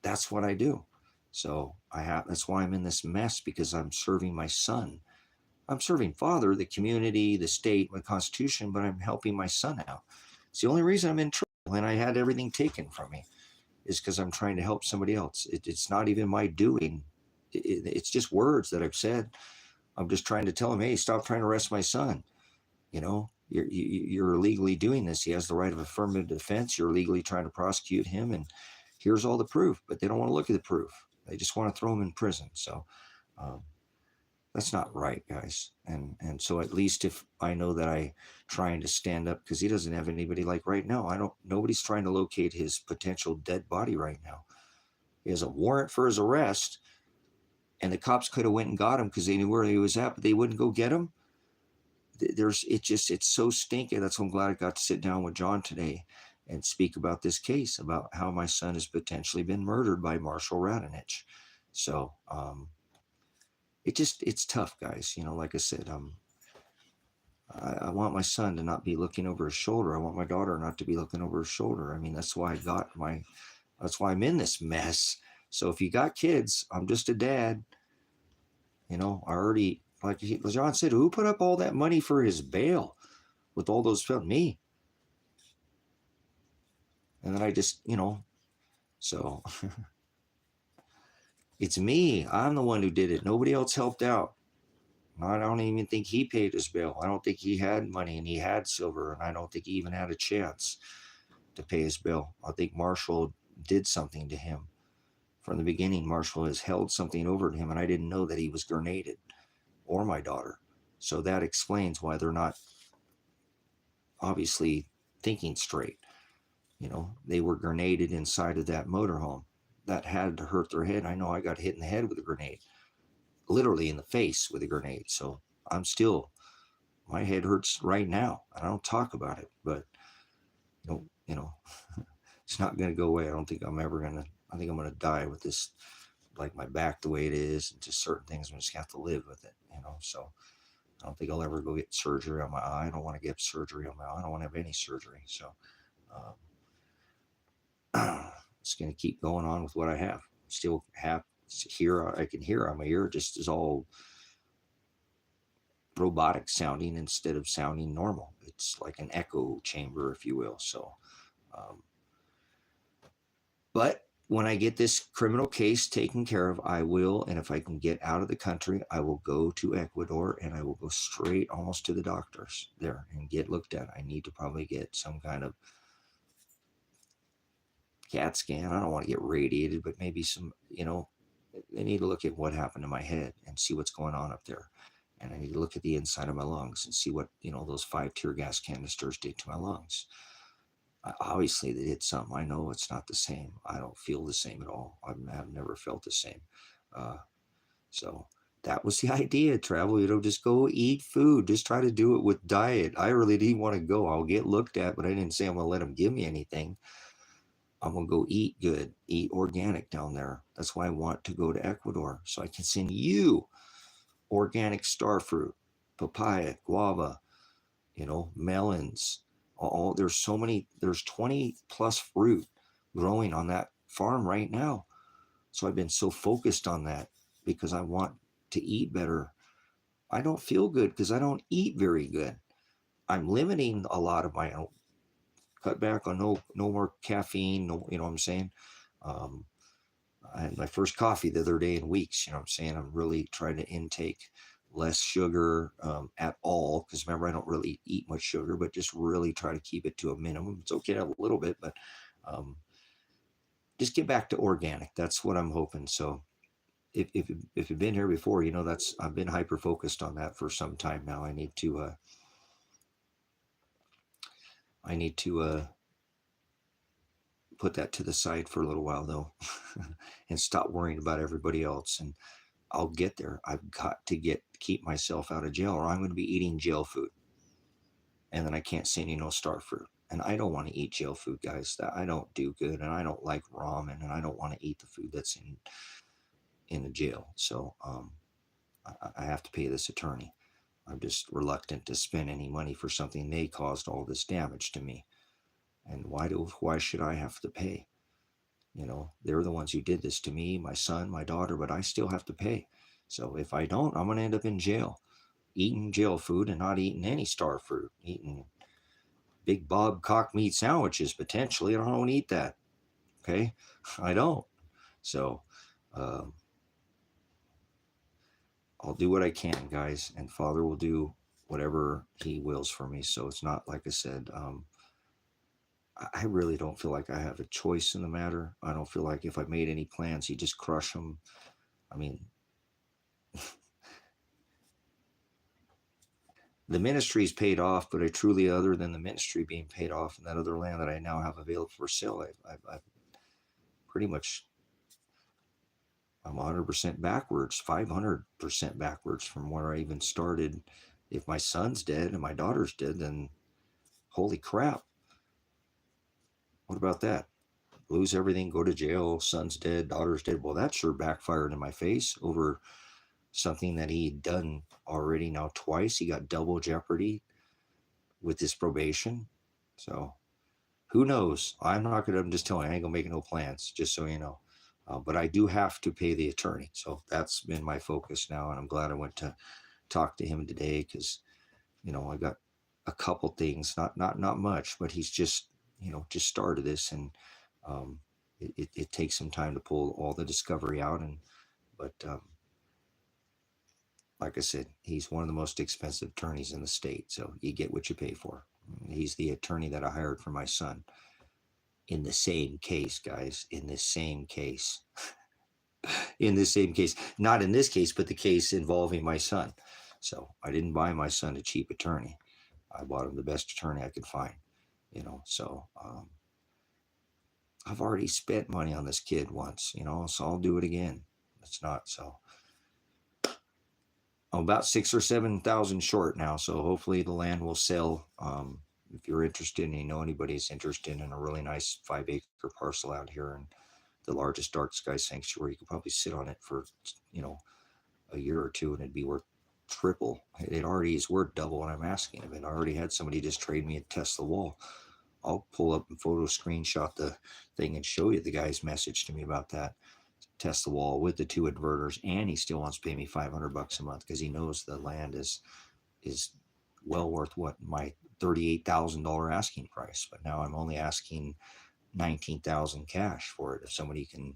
that's what I do. So that's why I'm in this mess, because I'm serving my son. I'm serving Father, the community, the state, my Constitution, but I'm helping my son out. It's the only reason I'm in trouble, and I had everything taken from me, is because I'm trying to help somebody else. It's not even my doing. It's just words that I've said. I'm just trying to tell him, hey, stop trying to arrest my son. You're illegally doing this. He has the right of affirmative defense. You're illegally trying to prosecute him, and here's all the proof. But they don't want to look at the proof. They just want to throw him in prison. So that's not right, guys. And so at least if I know that I trying to stand up, because he doesn't have anybody, like right now, nobody's trying to locate his potential dead body right now. He has a warrant for his arrest, and the cops could have went and got him because they knew where he was at, but they wouldn't go get him. It's so stinky. That's why I'm glad I got to sit down with John today and speak about this case, about how my son has potentially been murdered by Marshall Radanich. So it's tough, guys. Like I said, I want my son to not be looking over his shoulder. I want my daughter not to be looking over her shoulder. I mean, that's why I'm in this mess. So if you got kids, I'm just a dad. I already, like John said, who put up all that money for his bail with all those films? Me. And then I just, so it's me. I'm the one who did it. Nobody else helped out. I don't even think he paid his bill. I don't think he had money, and he had silver, and I don't think he even had a chance to pay his bill. I think Marshall did something to him. From the beginning, Marshall has held something over to him, and I didn't know that he was grenaded, or my daughter. So that explains why they're not obviously thinking straight. They were grenaded inside of that motorhome. That had to hurt their head. I know I got hit in the head with a grenade. Literally in the face with a grenade. So my head hurts right now. I don't talk about it, but it's not going to go away. I think I'm going to die with this, like my back the way it is, and just certain things. I'm just going to have to live with it, so I don't think I'll ever go get surgery on my eye. I don't want to get surgery on my eye. I don't want to have any surgery. So, it's going to keep going on with what I have. Still have I can hear on my ear, just is all robotic sounding instead of sounding normal. It's like an echo chamber, if you will. So, but when I get this criminal case taken care of, I will, and if I can get out of the country, I will go to Ecuador, and I will go straight almost to the doctors there and get looked at. I need to probably get some kind of CAT scan. I don't want to get radiated, but maybe some, they need to look at what happened to my head and see what's going on up there. And I need to look at the inside of my lungs and see what, those 5 tear gas canisters did to my lungs. Obviously, they did something. I know it's not the same. I don't feel the same at all. I've never felt the same. So that was the idea, travel, just go eat food. Just try to do it with diet. I really didn't want to go. I'll get looked at, but I didn't say I'm going to let them give me anything. I'm going to go eat good, eat organic down there. That's why I want to go to Ecuador, so I can send you organic star fruit, papaya, guava, melons. There's 20 plus fruit growing on that farm right now. So I've been so focused on that because I want to eat better. I don't feel good because I don't eat very good. I'm limiting a lot of my own. Cut back on no more caffeine. No, you know what I'm saying? I had my first coffee the other day in weeks. You know what I'm saying? I'm really trying to intake less sugar at all, because remember, I don't really eat much sugar, but just really try to keep it to a minimum. It's okay to have a little bit, but just get back to organic. That's what I'm hoping. So if you've been here before, I've been hyper focused on that for some time now. I need to put that to the side for a little while, though, and stop worrying about everybody else. And I'll get there. I've got to keep myself out of jail, or I'm going to be eating jail food. And then I can't send you no star fruit. And I don't want to eat jail food, guys. That I don't do good, and I don't like ramen, and I don't want to eat the food that's in the jail. So I have to pay this attorney. I'm just reluctant to spend any money for something they caused all this damage to me. And why should I have to pay? They're the ones who did this to me, my son, my daughter, but I still have to pay. So if I don't, I'm going to end up in jail, eating jail food and not eating any star fruit, eating Big Bob cock meat sandwiches potentially. I don't eat that. Okay. I don't. So I'll do what I can, guys, and Father will do whatever he wills for me. So it's not, like I said, I really don't feel like I have a choice in the matter. I don't feel like if I made any plans, he'd just crush them. I mean, the ministry's paid off, but other than the ministry being paid off and that other land that I now have available for sale, I've pretty much, I'm 100% backwards, 500% backwards from where I even started. If my son's dead and my daughter's dead, then holy crap. What about that? Lose everything, go to jail, son's dead, daughter's dead. Well, that sure backfired in my face over something that he'd done already now twice. He got double jeopardy with his probation. So who knows? I'm just telling you, I ain't gonna make no plans, just so you know. But I do have to pay the attorney. So that's been my focus now. And I'm glad I went to talk to him today because, I got a couple things, not much, but he's just, just started this. And it takes some time to pull all the discovery out. But like I said, he's one of the most expensive attorneys in the state. So you get what you pay for. He's the attorney that I hired for my son in the same case, guys, in this same case, not in this case, but the case involving my son. So I didn't buy my son a cheap attorney. I bought him the best attorney I could find, so I've already spent money on this kid once, so I'll do it again. It's not so. I'm about 6,000 or 7,000 short now, so hopefully the land will sell. If you're interested and you know anybody's interested in a really nice 5-acre parcel out here and the largest dark sky sanctuary, you could probably sit on it for, a year or two and it'd be worth triple. It already is worth double what I'm asking of it. I already had somebody just trade me and test the wall. I'll pull up and photo screenshot the thing and show you the guy's message to me about that. Test the wall with the 2 inverters, and he still wants to pay me $500 a month because he knows the land is well worth what my $38,000 asking price. But now I'm only asking $19,000 cash for it. If somebody can,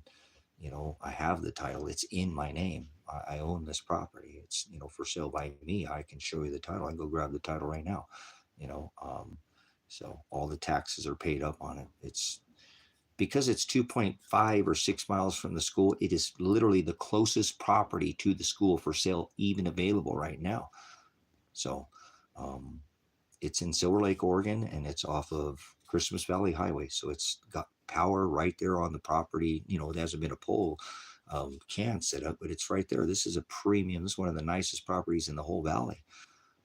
I have the title. It's in my name. I own this property. It's for sale by me. I can show you the title. I can go grab the title right now. So all the taxes are paid up on it. It's because it's 2.5 or 6 miles from the school. It is literally the closest property to the school for sale, even available right now. So it's in Silver Lake, Oregon, and it's off of Christmas Valley Highway. So it's got power right there on the property. It hasn't been a pole can set up, but it's right there. This is a premium. This is one of the nicest properties in the whole valley.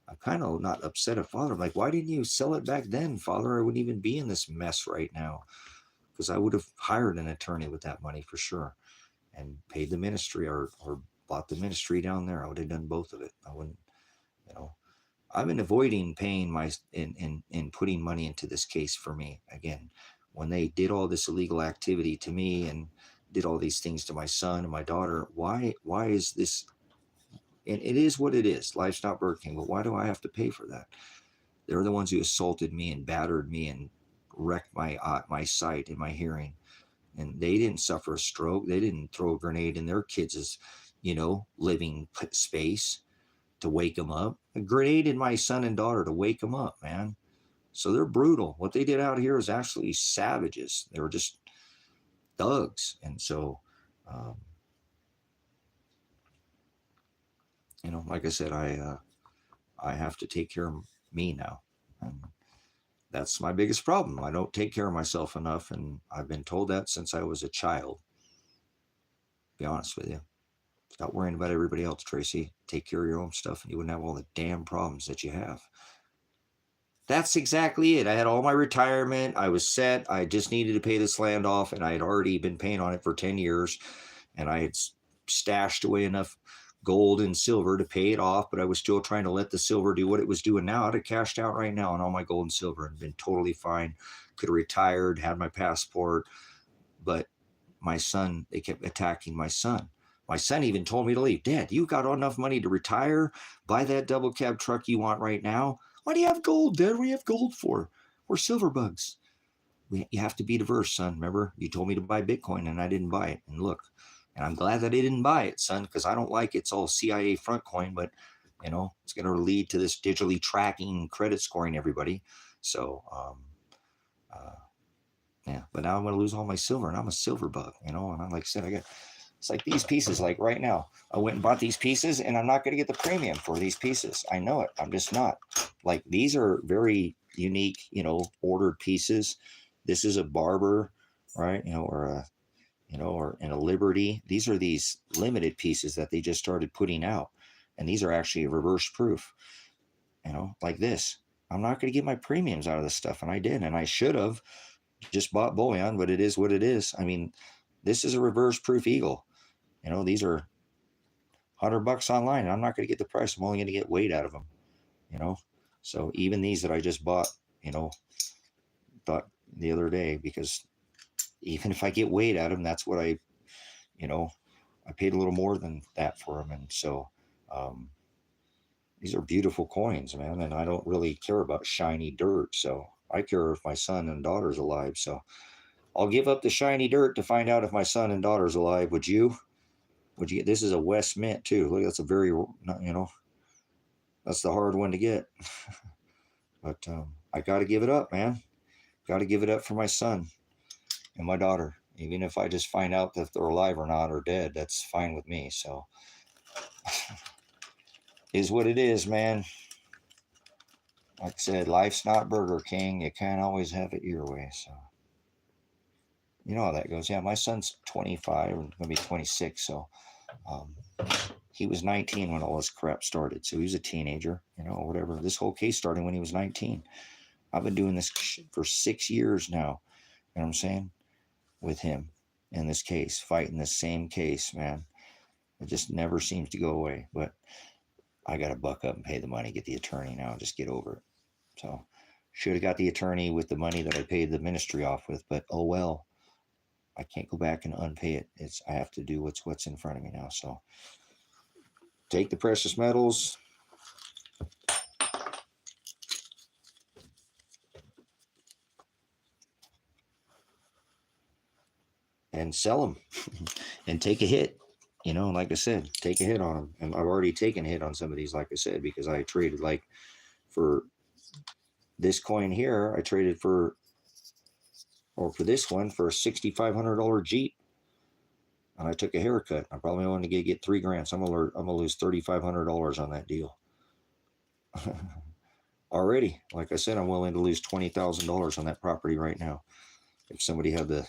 I'm kind of not upset at Father. I'm like, why didn't you sell it back then, Father? I wouldn't even be in this mess right now, because I would have hired an attorney with that money for sure and paid the ministry or bought the ministry down there. I would have done both of it. I wouldn't, I've been avoiding paying in putting money into this case for me. Again, when they did all this illegal activity to me and did all these things to my son and my daughter, why is this? And it is what it is. Life's not Burger King, but why do I have to pay for that? They're the ones who assaulted me and battered me and wrecked my sight and my hearing. And they didn't suffer a stroke. They didn't throw a grenade in their kids' living space to wake them up. A grenade in my son and daughter to wake them up, man. So they're brutal. What they did out here is actually savages. They were just thugs. And so, like I said, I have to take care of me now. And that's my biggest problem. I don't take care of myself enough. And I've been told that since I was a child. Be honest with you. Stop worrying about everybody else, Tracy. Take care of your own stuff and you wouldn't have all the damn problems that you have. That's exactly it. I had all my retirement. I was set. I just needed to pay this land off, and I had already been paying on it for 10 years. And I had stashed away enough gold and silver to pay it off, but I was still trying to let the silver do what it was doing now. I'd have cashed out right now on all my gold and silver and been totally fine. Could have retired, had my passport. But my son, they kept attacking my son. My son even told me to leave. Dad, you got enough money to retire? Buy that double cab truck you want right now? Why do you have gold, Dad? What do you have gold for? We're silver bugs. You have to be diverse, son. Remember, you told me to buy Bitcoin and I didn't buy it. And look, and I'm glad that I didn't buy it, son, because I don't like it's all CIA front coin, but it's going to lead to this digitally tracking credit scoring everybody. So, yeah, but now I'm going to lose all my silver and I'm a silver bug, and I'm like I said, it's like these pieces, like right now, I went and bought these pieces and I'm not going to get the premium for these pieces. I know it. I'm just not. Like, these are very unique, ordered pieces. This is a barber, right? Or you know, or in a Liberty. These are these limited pieces that they just started putting out. And these are actually reverse proof, you know, like this. I'm not going to get my premiums out of this stuff. And I did. And I should have just bought bullion, but it is what it is. I mean, this is a reverse proof eagle. You know, these are $100 online. And I'm not going to get the price. I'm only going to get weight out of them, you know. So even these that I just bought, you know, thought the other day, because even if I get weight out of them, that's what I, you know, I paid a little more than that for them. And so, um, these are beautiful coins, man. And I don't really care about shiny dirt. So I care if my son and daughter's alive. So I'll give up the shiny dirt to find out if my son and daughter's alive. Would you? Would you get? This is a West Mint too. Look, that's a very, you know, that's the hard one to get. But I got to give it up, man. Got to give it up for my son and my daughter. Even if I just find out that they're alive or not or dead, that's fine with me. So is what it is, man. Like I said, life's not Burger King. You can't always have it your way. So you know how that goes. Yeah, my son's 25 and going to be 26. So um, he was 19 when all this crap started. So he was a teenager, you know, whatever. This whole case started when he was 19. I've been doing this for 6 years now. You know what I'm saying? With him in this case, fighting the same case, man. It just never seems to go away. But I got to buck up and pay the money, get the attorney now, just get over it. So should have got the attorney with the money that I paid the ministry off with, but oh well. I can't go back and unpay it. I have to do what's in front of me now. So take the precious metals. And sell them and take a hit. You know, like I said, take a hit on them. And I've already taken a hit on some of these, like I said, because I traded like for this coin here, I traded for, or for this one, for a $6,500 Jeep. And I took a haircut. I probably wanted to get $3,000. So I'm gonna lose $3,500 on that deal. Already, like I said, I'm willing to lose $20,000 on that property right now. If somebody had the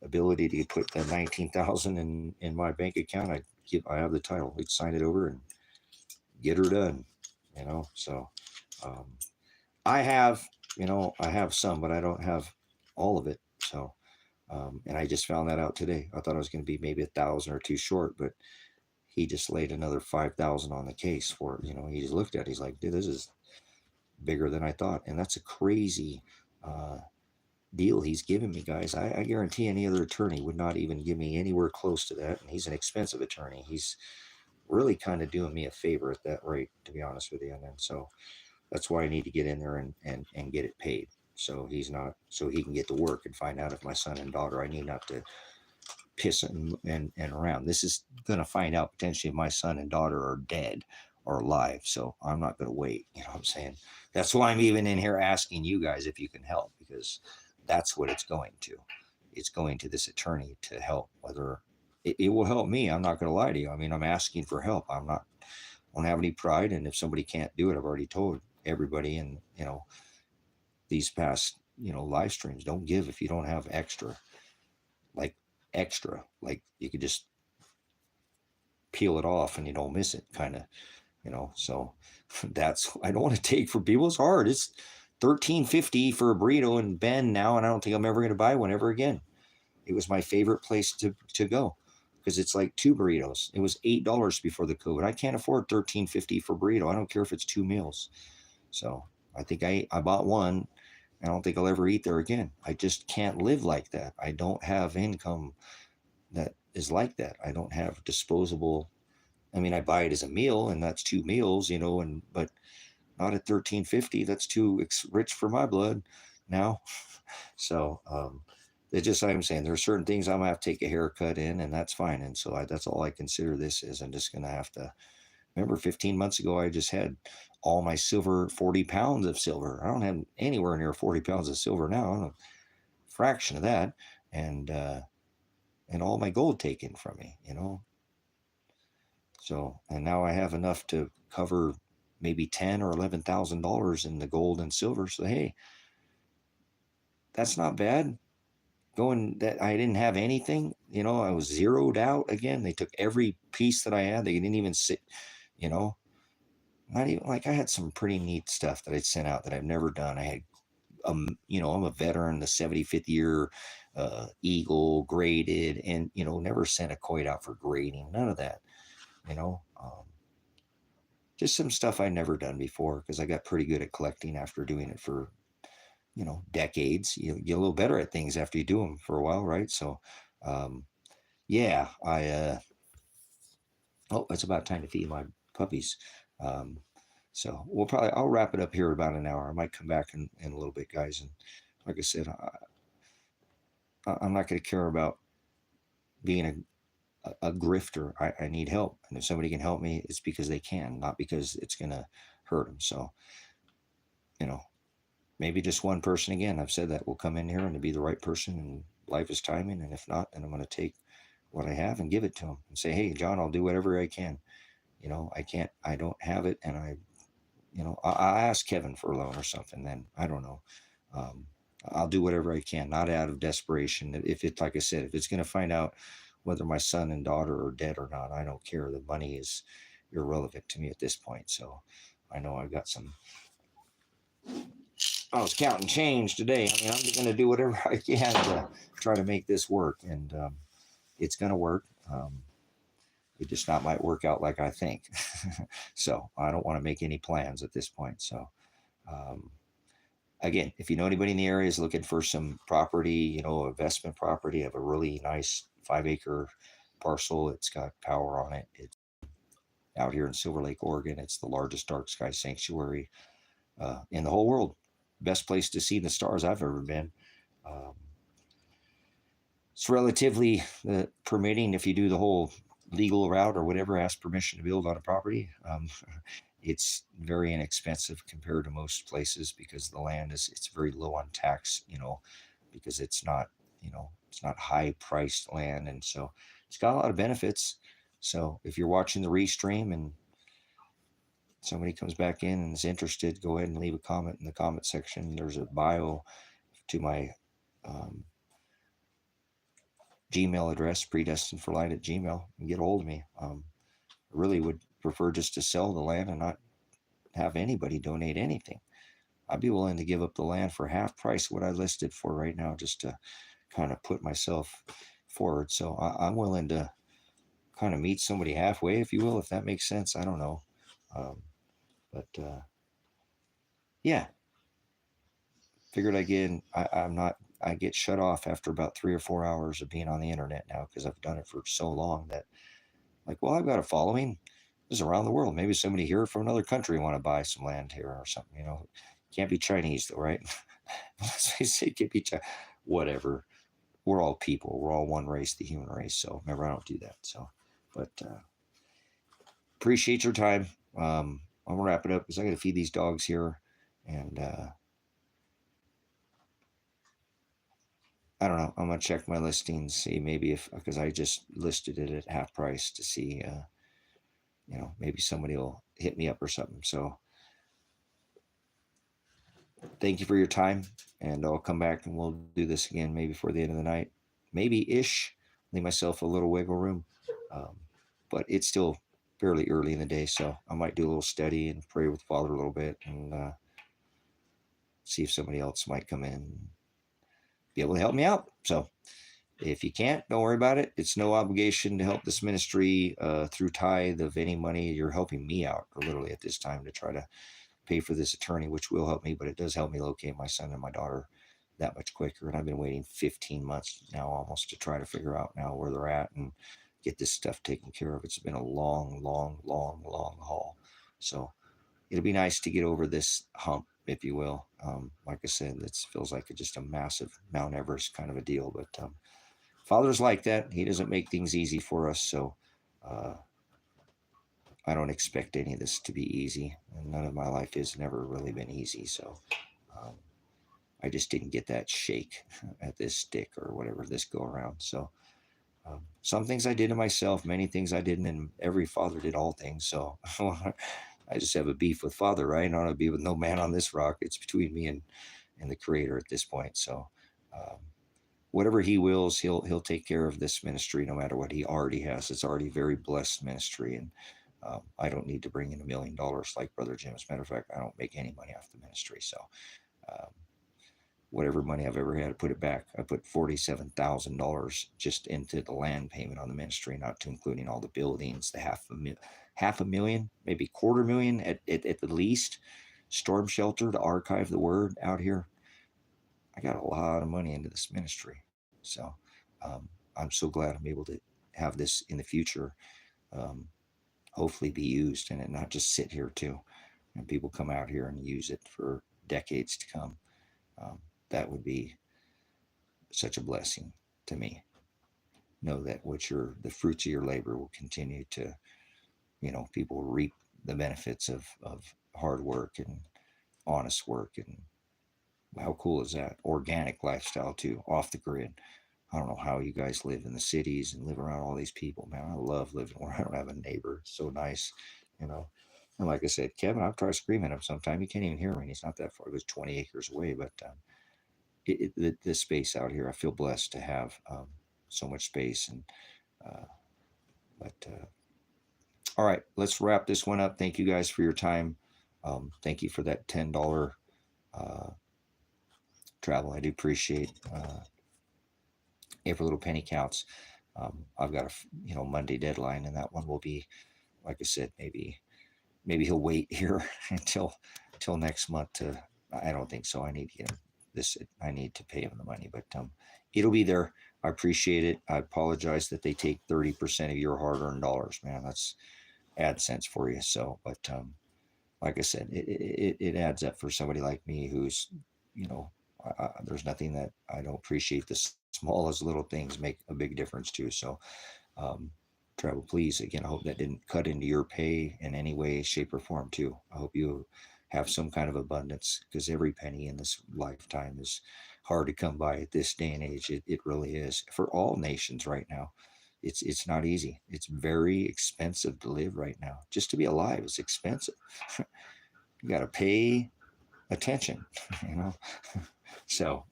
ability to put the 19,000 in my bank account, I have the title. We'd sign it over and get her done. You know, so um, I have, you know, I have some, but I don't have all of it. So, and I just found that out today. I thought I was going to be maybe 1,000 or two short, but he just laid another 5,000 on the case for it. You know, he just looked at it. He's like, dude, this is bigger than I thought. And that's a crazy deal he's giving me, guys. I guarantee any other attorney would not even give me anywhere close to that. And he's an expensive attorney. He's really kind of doing me a favor at that rate, to be honest with you. And then so that's why I need to get in there and get it paid. So so he can get to work and find out if my son and daughter, I need not to piss and around. This is going to find out potentially if my son and daughter are dead or alive. So I'm not going to wait. You know what I'm saying? That's why I'm even in here asking you guys if you can help, because that's what it's going to. It's going to this attorney to help. Whether it will help me, I'm not going to lie to you. I mean, I'm asking for help. I don't have any pride. And if somebody can't do it, I've already told everybody. And, you know, these past, you know, live streams, don't give if you don't have extra. Like extra, like you could just peel it off and you don't miss it, kind of, you know. So that's, I don't want to take for people. It's hard. It's $13.50 for a burrito in Bend now, and I don't think I'm ever going to buy one ever again. It was my favorite place to go because it's like two burritos. It was $8 before the COVID. I can't afford $13.50 for burrito. I don't care if it's two meals. So I think I bought one. I don't think I'll ever eat there again. I just can't live like that. I don't have income that is like that. I don't have disposable. I mean, I buy it as a meal, and that's two meals, you know, but not at $13.50. That's too rich for my blood now. So it's just like I'm saying, there are certain things I'm gonna have to take a haircut in, and that's fine. And so that's all I consider this is. I'm just gonna have to remember 15 months ago, I just had all my silver, 40 pounds of silver. I don't have anywhere near 40 pounds of silver now. I'm a fraction of that. And all my gold taken from me, you know. So, and now I have enough to cover maybe $10,000 or $11,000 in the gold and silver. So hey, that's not bad. going that I didn't have anything. I was zeroed out again. They took every piece that I had. They didn't even sit, you know, not even like I had some pretty neat stuff that I'd sent out that I've never done. I had, I'm a veteran, the 75th year Eagle graded, and, never sent a coin out for grading. None of that, you know. Just some stuff I'd never done before because I got pretty good at collecting after doing it for, decades. You get a little better at things after you do them for a while, right? So, um, yeah, oh, it's about time to feed my puppies. Um, so I'll wrap it up here about an hour. I might come back in a little bit, guys. And like I said, I'm not going to care about being a grifter. I need help. And if somebody can help me, it's because they can, not because it's going to hurt them. So, you know, maybe just one person again. I've said that will come in here and to be the right person, and life is timing. And if not, then I'm going to take what I have and give it to them and say, hey, John, I'll do whatever I can. I don't have it. And I'll ask Kevin for a loan or something. Then I don't know. Um, I'll do whatever I can, not out of desperation. If it, like I said, if it's going to find out whether my son and daughter are dead or not, I don't care. The money is irrelevant to me at this point. So I know I've got some. I was counting change today. I mean, I'm going to do whatever I can to try to make this work, and it's going to work. It just not might work out like I think. So I don't want to make any plans at this point. So um, again, if you know anybody in the area is looking for some property, investment property, I have a really nice 5-acre parcel. It's got power on it. It's out here in Silver Lake, Oregon. It's the largest dark sky sanctuary in the whole world. Best place to see the stars I've ever been. Um, it's relatively permitting if you do the whole legal route or whatever, ask permission to build on a property. It's very inexpensive compared to most places because the land it's very low on tax, because it's not high priced land. And so it's got a lot of benefits. So if you're watching the restream and somebody comes back in and is interested, go ahead and leave a comment in the comment section. There's a bio to my Gmail address, predestined4light at Gmail, and get a hold of me. I really would prefer just to sell the land and not have anybody donate anything. I'd be willing to give up the land for half price what I listed for right now, just to kind of put myself forward. So I'm willing to kind of meet somebody halfway, if you will, if that makes sense. I don't know. But yeah, figured I get shut off after about 3 or 4 hours of being on the internet now because I've done it for so long that, like, well, I've got a following. This is around the world. Maybe somebody here from another country want to buy some land here or something. Can't be Chinese though, right? Unless I say can't be Chinese. Whatever. We're all people. We're all one race, the human race. So remember, I don't do that. So, but appreciate your time. I'm gonna wrap it up because I got to feed these dogs here, and I don't know. I'm gonna check my listings, see maybe if because I just listed it at half price to see, maybe somebody will hit me up or something. So thank you for your time, and I'll come back and we'll do this again maybe before the end of the night, maybe ish. Leave myself a little wiggle room, but it's still fairly early in the day, so I might do a little study and pray with Father a little bit, and see if somebody else might come in and be able to help me out. So if you can't, don't worry about it. It's no obligation to help this ministry through tithe of any money. You're helping me out literally at this time to try to pay for this attorney, which will help me, but it does help me locate my son and my daughter that much quicker. And I've been waiting 15 months now almost to try to figure out now where they're at and get this stuff taken care of. It's been a long, long, long, long haul. So it'll be nice to get over this hump, if you will. Like I said, it feels like just a massive Mount Everest kind of a deal, but Father's like that. He doesn't make things easy for us. So I don't expect any of this to be easy. And none of my life has never really been easy. So um, I just didn't get that shake at this stick or whatever, this go around. So some things I did to myself, many things I didn't, and every father did all things. So I just have a beef with Father, right? I don't have a beef with no man on this rock. It's between me and the Creator at this point. So whatever he wills, he'll take care of this ministry no matter what he already has. It's already a very blessed ministry, and I don't need to bring in $1 million like Brother Jim. As a matter of fact, I don't make any money off the ministry. So um, whatever money I've ever had to put it back. I put $47,000 just into the land payment on the ministry, not to including all the buildings, the half a million, maybe $250,000 at the least. Storm shelter to archive the word out here. I got a lot of money into this ministry. So I'm so glad I'm able to have this in the future, um, hopefully be used and it not just sit here too. And people come out here and use it for decades to come. Um, that would be such a blessing to me. Know that the fruits of your labor will continue to, people will reap the benefits of hard work and honest work. And how cool is that? Organic lifestyle too, off the grid. I don't know how you guys live in the cities and live around all these people, man. I love living where I don't have a neighbor. It's so nice, you know. And like I said, Kevin, I've tried screaming at him sometime. He can't even hear me. He's not that far. He was 20 acres away. But the space out here, I feel blessed to have so much space. And uh, but all right, let's wrap this one up. Thank you guys for your time. Thank you for that $10 travel. I do appreciate every little penny counts. I've got a Monday deadline, and that one will be, like I said, maybe he'll wait here until next month to. I don't think so. I need to get him this. I need to pay him the money, but it'll be there. I appreciate it. I apologize that they take 30% of your hard-earned dollars, man. That's AdSense for you. So, but like I said, it adds up for somebody like me who's, there's nothing that I don't appreciate. The smallest little things make a big difference too. So, travel, please. Again, I hope that didn't cut into your pay in any way, shape, or form too. I hope you have some kind of abundance, because every penny in this lifetime is hard to come by at this day and age. It really is for all nations right now. It's not easy. It's very expensive to live right now. Just to be alive is expensive. You got to pay attention, you know. So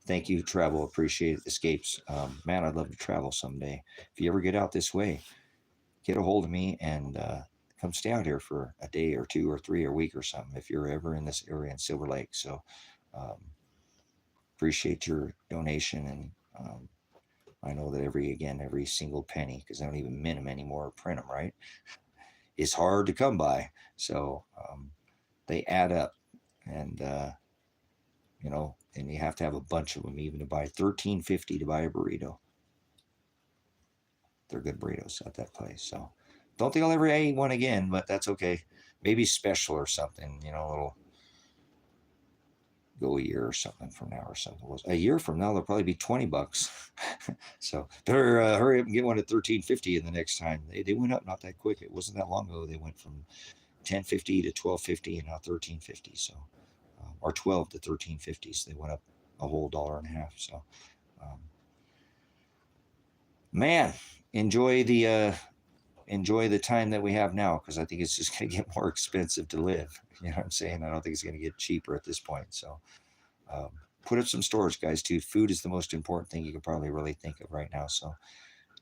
thank you, travel. Appreciate it. Escapes. Man, I'd love to travel someday. If you ever get out this way, get a hold of me and come stay out here for a day or two or three or a week or something if you're ever in this area in Silver Lake. So appreciate your donation. And I know that every single penny, because I don't even mint them anymore or print them, right? It's hard to come by. So they add up. And and you have to have a bunch of them even to buy $13.50 to buy a burrito. They're good burritos at that place. So don't think I'll ever eat one again, but that's okay. Maybe special or something, a little go a year or something from now or something. A year from now, they'll probably be $20. So better hurry up and get one at $13.50 in the next time. They went up not that quick. It wasn't that long ago. They went from $10.50 to $12.50 and now $13.50. So or 12 to 13.50. So they went up a whole $1.50. So, man, enjoy the time that we have now, because I think it's just going to get more expensive to live. You know what I'm saying? I don't think it's going to get cheaper at this point. So, put up some storage, guys. Too. Food is the most important thing you can probably really think of right now. So,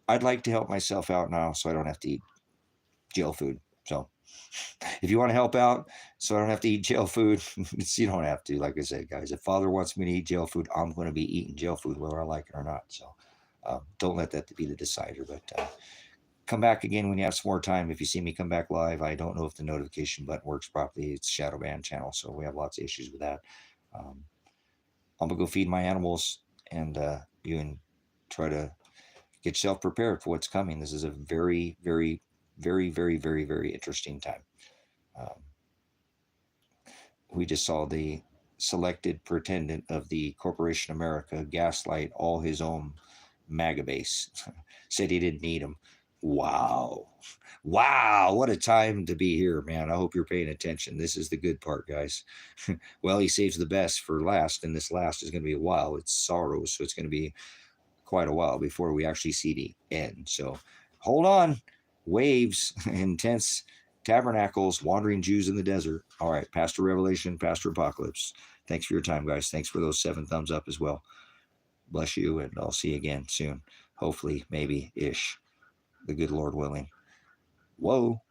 I'd like to help myself out now, so I don't have to eat jail food. So, if you want to help out so I don't have to eat jail food, you don't have to. Like I said, guys, if Father wants me to eat jail food, I'm going to be eating jail food whether I like it or not. So don't let that be the decider. But come back again when you have some more time. If you see me come back live, I don't know if the notification button works properly. It's shadow ban channel, so we have lots of issues with that. I'm going to go feed my animals, and you can try to get yourself prepared for what's coming. This is a very, very, very, very, very, very interesting time. We just saw the selected pretendant of the Corporation America gaslight all his own MAGA base. Said he didn't need them. Wow. What a time to be here, man. I hope you're paying attention. This is the good part, guys. Well, he saves the best for last, and this last is going to be a while. It's sorrow, so it's going to be quite a while before we actually see the end. So hold on. Waves, intense tabernacles, wandering Jews in the desert. All right, Pastor Revelation, Pastor Apocalypse. Thanks for your time, guys. Thanks for those 7 thumbs up as well. Bless you, and I'll see you again soon. Hopefully, maybe ish, the good Lord willing. Whoa.